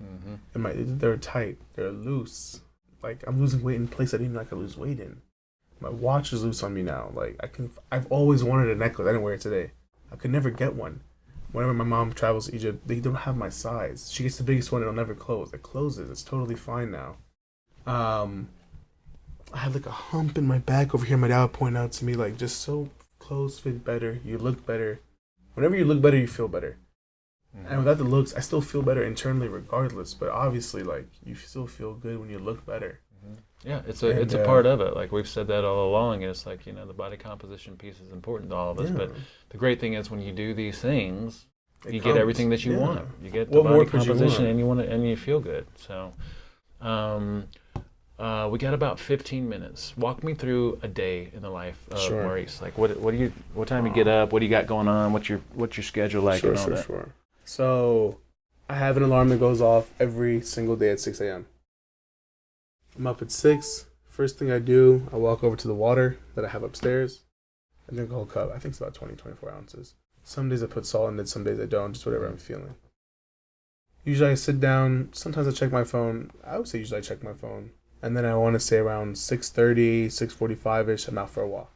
and they're tight. They're loose. Like I'm losing weight in place I didn't even like to lose weight in. My watch is loose on me now. Like I've always wanted a necklace. I didn't wear it today. I could never get one. Whenever my mom travels to Egypt, they don't have my size. She gets the biggest one, it'll never close. It closes. It's totally fine now. I had like a hump in my back over here. My dad would point out to me, like, just so clothes fit better. You look better. Whenever you look better, you feel better. Mm-hmm. And without the looks, I still feel better internally regardless. But obviously, like, you still feel good when you look better. Mm-hmm. Yeah, it's a part of it. Like we've said that all along. It's like, the body composition piece is important to all of us. Yeah. But the great thing is when you do these things, you get everything that you want. You get the body composition and you feel good. So we got about 15 minutes. Walk me through a day in the life of Maurice. Like what time you get up? What do you got going on? What's your schedule like? Sure. So I have an alarm that goes off every single day at 6 a.m. I'm up at 6. First thing I do, I walk over to the water that I have upstairs. I drink a whole cup. I think it's about 20, 24 ounces. Some days I put salt in it, some days I don't, just whatever I'm feeling. Usually I sit down, sometimes I check my phone. I would say usually I check my phone. And then I want to say around 6:30, 6:45-ish, I'm out for a walk.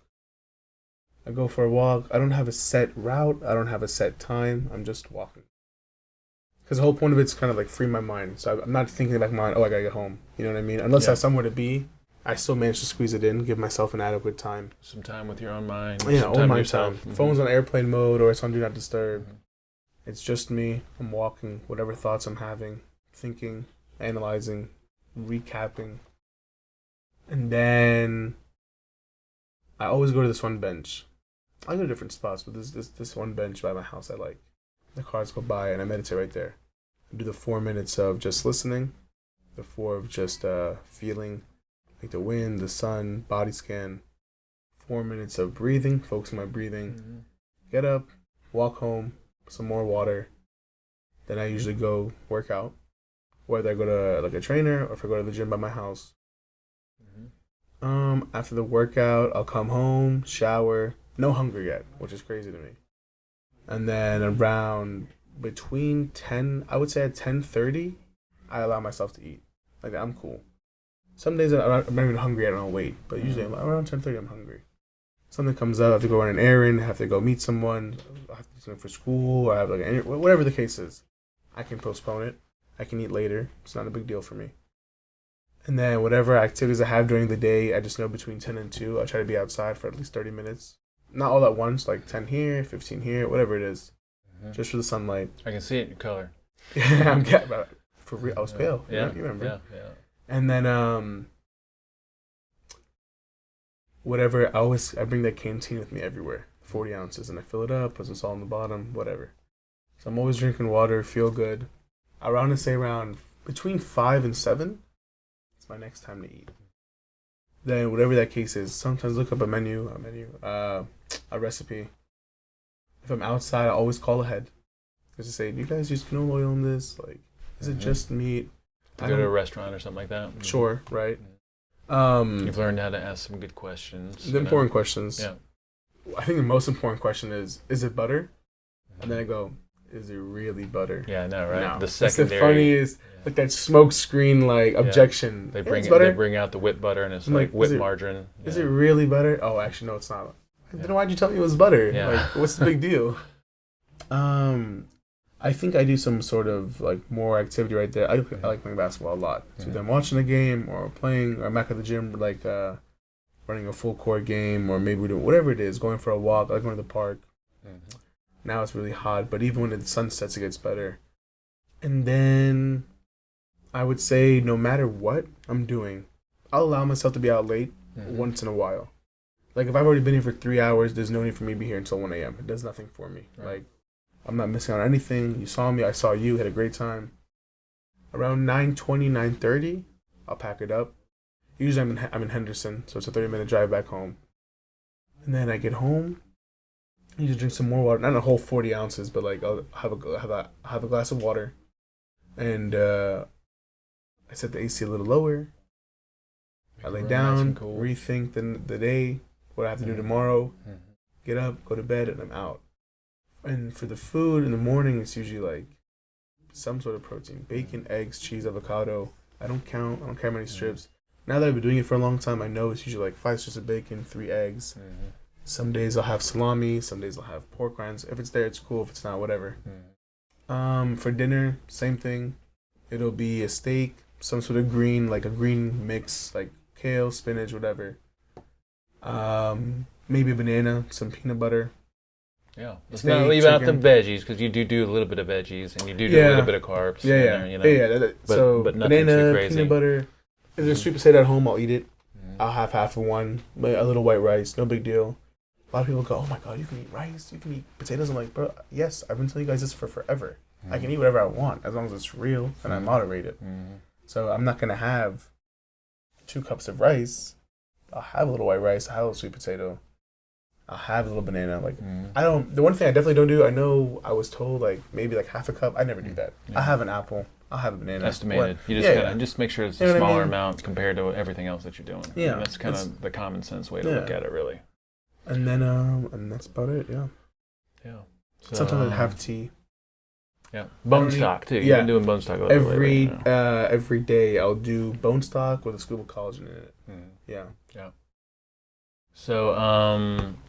I go for a walk. I don't have a set route. I don't have a set time. I'm just walking. Because the whole point of it's kind of like free my mind. So I'm not thinking back in my mind, I gotta get home. You know what I mean? Unless I have somewhere to be, I still manage to squeeze it in, give myself an adequate time. Some time with your own mind. Yeah, own mind time. Mm-hmm. Phone's on airplane mode or it's on Do Not Disturb. Mm-hmm. It's just me. I'm walking, whatever thoughts I'm having, thinking, analyzing, recapping. And then I always go to this one bench. I go to different spots, but this one bench by my house I like. The cars go by and I meditate right there. I do the 4 minutes of just listening, the 4 of just feeling, like the wind, the sun, body scan. 4 minutes of breathing, focusing my breathing. Mm-hmm. Get up, walk home, some more water. Then I usually go work out, whether I go to like a trainer or if I go to the gym by my house. Mm-hmm. After the workout, I'll come home, shower. No hunger yet, which is crazy to me. And then around between 10, I would say at 10:30, I allow myself to eat. Like, I'm cool. Some days I'm not even hungry, I don't wait. But usually around 10:30, I'm hungry. Something comes up, I have to go run an errand, I have to go meet someone, I have to do something for school, or I have like whatever the case is. I can postpone it. I can eat later. It's not a big deal for me. And then whatever activities I have during the day, I just know between 10 and 2, I try to be outside for at least 30 minutes. not all at once, like 10 here, 15 here, whatever it is, just for the sunlight. I can see it in your color. Yeah, for real. I was pale. Yeah, you remember? Yeah. And then whatever. I bring that canteen with me everywhere, 40 ounces, and I fill it up, put some salt on the bottom, whatever. So I'm always drinking water, feel good. Around between 5 and 7, it's my next time to eat. Then whatever that case is, sometimes look up a recipe. If I'm outside, I always call ahead. Just to say, do you guys use canola oil in this? Like, is it just meat? To go to a restaurant or something like that? Sure, right. You've learned how to ask some good questions. The important questions. Yeah. I think the most important question is it butter? And then I go, is it really butter? Yeah, I know, right? No. The secondary. It's the funniest, like that smoke screen, like, objection. They bring out the whipped butter, and it's like whipped margarine. Is it really butter? Oh, actually, no, it's not. Then why'd you tell me it was butter? Yeah. Like, what's the big deal? I think I do some sort of like more activity right there. I like playing basketball a lot. So either I'm watching a game or playing, or I'm back at the gym, like running a full court game, or maybe we're doing whatever it is, going for a walk, like going to the park. Now it's really hot, but even when the sun sets, it gets better. And then I would say no matter what I'm doing, I'll allow myself to be out late once in a while. Like, if I've already been here for 3 hours, there's no need for me to be here until 1 a.m. It does nothing for me. Right. Like, I'm not missing out on anything. You saw me. I saw you. Had a great time. Around 9:20, 9:30, I'll pack it up. Usually I'm in Henderson, so it's a 30-minute drive back home. And then I get home. I need to drink some more water. Not a whole 40 ounces, but like I'll have a glass of water. And I set the AC a little lower. I lay down, rethink the day, what I have to do tomorrow. Get up, go to bed, and I'm out. And for the food in the morning, it's usually like some sort of protein: bacon, eggs, cheese, avocado. I don't count how many strips. Now that I've been doing it for a long time, I know it's usually like 5 strips of bacon, 3 eggs. Some days I'll have salami. Some days I'll have pork rinds. If it's there, it's cool. If it's not, whatever. For dinner, same thing. It'll be a steak, some sort of green, like a green mix, like kale, spinach, whatever. Maybe a banana, some peanut butter. Yeah, let's not leave out the veggies, because you do a little bit of veggies, and you do a little bit of carbs. But nothing banana, too crazy. Peanut butter. If there's sweet potato at home, I'll eat it. I'll have half of one, a little white rice, no big deal. A lot of people go, oh my God, you can eat rice, you can eat potatoes. I'm like, bro, yes, I've been telling you guys this for forever. I can eat whatever I want, as long as it's real and I moderate it. So I'm not going to have 2 cups of rice. I'll have a little white rice, I'll have a little sweet potato. I'll have a little banana. Like, the one thing I definitely don't do, I know I was told like maybe like half a cup. I never do that. I have an apple. I'll have a banana. Estimated. You just just make sure it's a smaller amount compared to everything else that you're doing. Yeah. And that's kind of the common sense way to look at it, really. And then, and that's about it, yeah. So, sometimes I have tea. Yeah. Bone stock, too. You've been doing bone stock every day I'll do bone stock with a scoop of collagen in it. Yeah. So,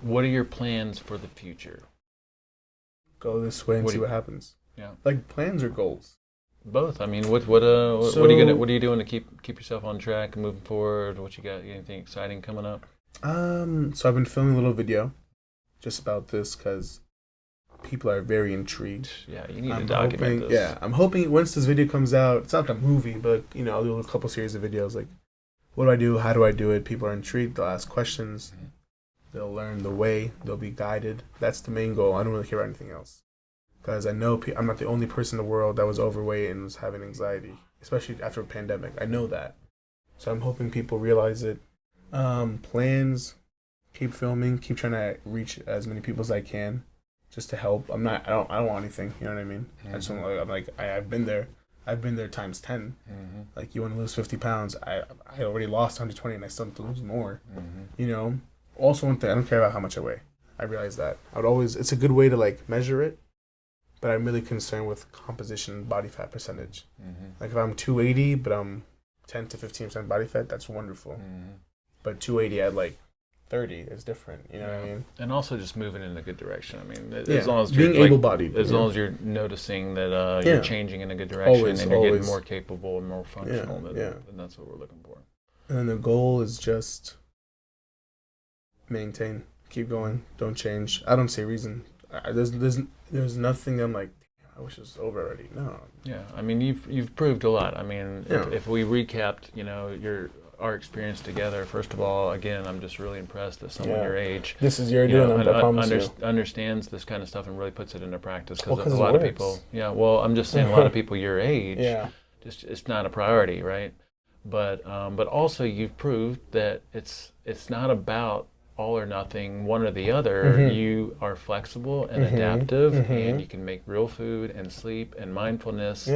what are your plans for the future? Go this way and see what happens. Yeah. Like, plans or goals? Both. I mean, what are you doing to keep yourself on track and moving forward? What you got? Anything exciting coming up? So I've been filming a little video just about this because people are very intrigued. Yeah, you need to document this. Yeah, I'm hoping once this video comes out, it's not a movie, but I'll do a couple series of videos like, what do I do? How do I do it? People are intrigued. They'll ask questions. They'll learn the way. They'll be guided. That's the main goal. I don't really care about anything else. Because I know I'm not the only person in the world that was overweight and was having anxiety, especially after a pandemic. I know that. So I'm hoping people realize it. Plans, keep filming, keep trying to reach as many people as I can just to help. I don't want anything. You know what I mean? I just don't, I've been there. I've been there times 10. Like, you want to lose 50 pounds. I already lost 120 and I still have to lose more. Also, one thing, I don't care about how much I weigh. I realize that. It's a good way to like measure it, but I'm really concerned with composition, body fat percentage. Like, if I'm 280, but I'm 10 to 15% body fat, that's wonderful. But 280 at like 30 is different. You know what I mean? And also just moving in a good direction. I mean, as long as you're being able-bodied, as long as you're noticing that you're changing in a good direction and you're getting more capable and more functional, then that's what we're looking for. And the goal is just maintain, keep going, don't change. I don't say reason. There's nothing I'm like, I wish it was over already. No. Yeah, I mean, you've proved a lot. I mean, if we recapped, our experience together, first of all, again, I'm just really impressed that someone your age, this is your doing. I promise you. Understands this kind of stuff and really puts it into practice. Because a lot of people, I'm just saying, a lot of people your age, just it's not a priority, right? But also you've proved that it's not about all or nothing, one or the other. You are flexible and adaptive, and you can make real food and sleep and mindfulness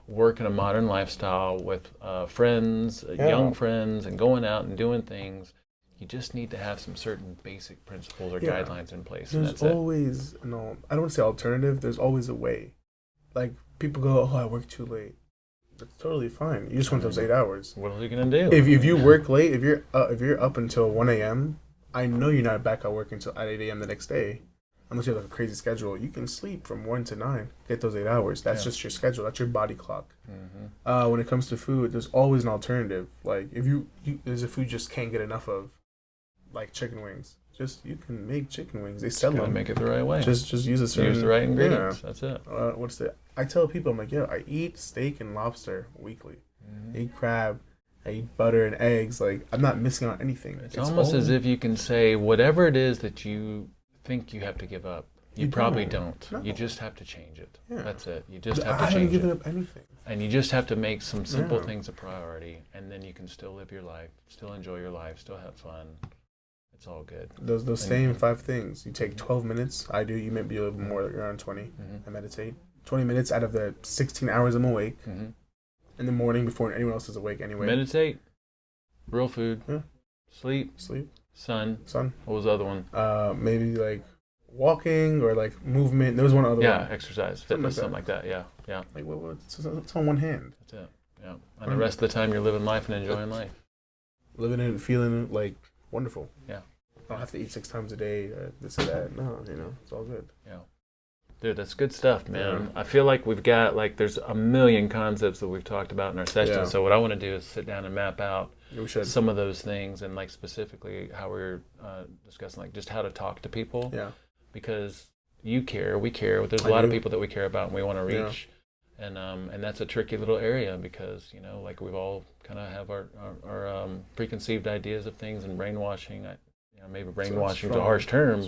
work in a modern lifestyle with friends, young friends, and going out and doing things. You just need to have some certain basic principles or guidelines in place. There's always, I don't want to say alternative, there's always a way. Like, people go, I work too late. That's totally fine. You just want those 8 hours. What are you going to do? If you work late, if you're up until 1 a.m., I know you're not back at work until at 8 a.m. the next day. Unless you have like a crazy schedule. You can sleep from 1 to 9. Get those 8 hours. That's just your schedule. That's your body clock. When it comes to food, there's always an alternative. Like, if there's a food you just can't get enough of, like chicken wings. You can make chicken wings. They sell them. Make it the right way. Just use a certain... Use the right ingredients. That's it. I tell people, I'm like, I eat steak and lobster weekly. I eat crab. I eat butter and eggs. Like, I'm not missing on anything. It's almost as if you can say whatever it is that you think you have to give up, you probably don't. No. You just have to change it. Yeah. That's it. You just have to change it. I haven't given up anything. And you just have to make some simple things a priority, and then you can still live your life, still enjoy your life, still have fun. It's all good. Those same 5 things. You take 12 minutes. I do. You may be a little more, around 20. I meditate. 20 minutes out of the 16 hours I'm awake. In the morning before anyone else is awake anyway. Meditate, real food, sleep, sun. What was the other one? Maybe like walking or like movement. There was one other one. Yeah, exercise, fitness, something like that. Yeah. Like it's on one hand. That's it. Yeah. And the rest of the time you're living life and enjoying life. Living it and feeling it like wonderful. Yeah. I don't have to eat 6 times a day, this or that. No, it's all good. Yeah. Dude, that's good stuff, man. I feel like we've got, there's a million concepts that we've talked about in our session. Yeah. So what I want to do is sit down and map out some of those things and, specifically how we're discussing, just how to talk to people. Yeah. Because you care, we care. There's a lot of people that we care about and we want to reach. Yeah. And that's a tricky little area because, we've all kind of have our preconceived ideas of things and brainwashing. Maybe brainwashing is a harsh term,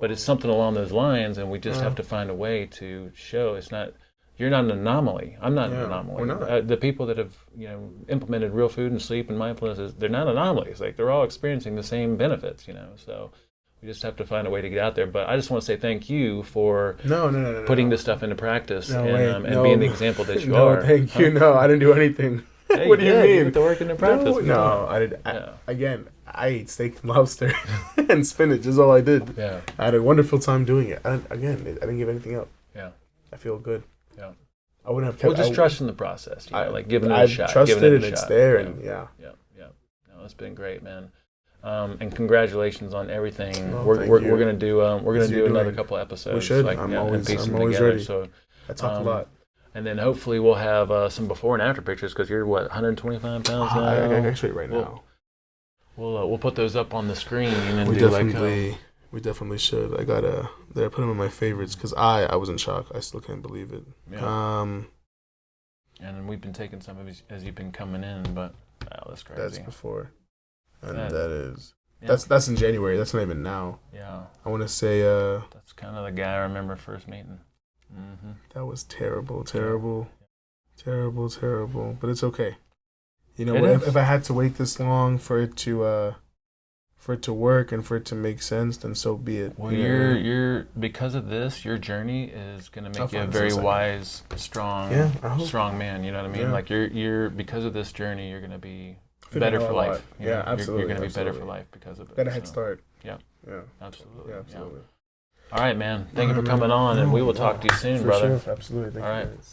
but it's something along those lines, and we just have to find a way to show you're not an anomaly. I'm not an anomaly. We're not. The people that have implemented real food and sleep and mindfulness, they're not anomalies. They're all experiencing the same benefits. So we just have to find a way to get out there. But I just want to say thank you for putting this stuff into practice and being the example that you are. No, thank you. No, I didn't do anything. Hey, what do you mean? You put the work into practice. No, I did. I ate steak and lobster and spinach is all I did. Yeah. I had a wonderful time doing it. I didn't give anything up. Yeah. I feel good. Yeah. I wouldn't have kept... just trust in the process. Giving it a shot. I trusted it and it's there. And Yeah. No, it's been great, man. And congratulations on everything. Oh, we're gonna do another couple episodes. We should. I'm always ready. So I talk a lot. And then hopefully we'll have some before and after pictures because you're 125 pounds now. I actually right now. We'll put those up on the screen and we definitely should. I put them in my favorites because I was in shock. I still can't believe it. Yeah. And we've been taking some of these as you've been coming in, but that's crazy. That's before, and that's in January. That's not even now. Yeah. I want to say that's kind of the guy I remember first meeting. That was terrible. But it's okay. If I had to wait this long for it to work and for it to make sense, then so be it. Well, you're because of this, your journey is going to make you a very wise, strong man. You know what I mean? Yeah. You're because of this journey, you're going to be better for life. Absolutely. You're going to be better for life because of it. Got a head start. Yeah. Absolutely. Yeah, absolutely. All right, man. Thank you for coming on, and we will talk to you soon, brother. Sure. Absolutely. Thank you, guys.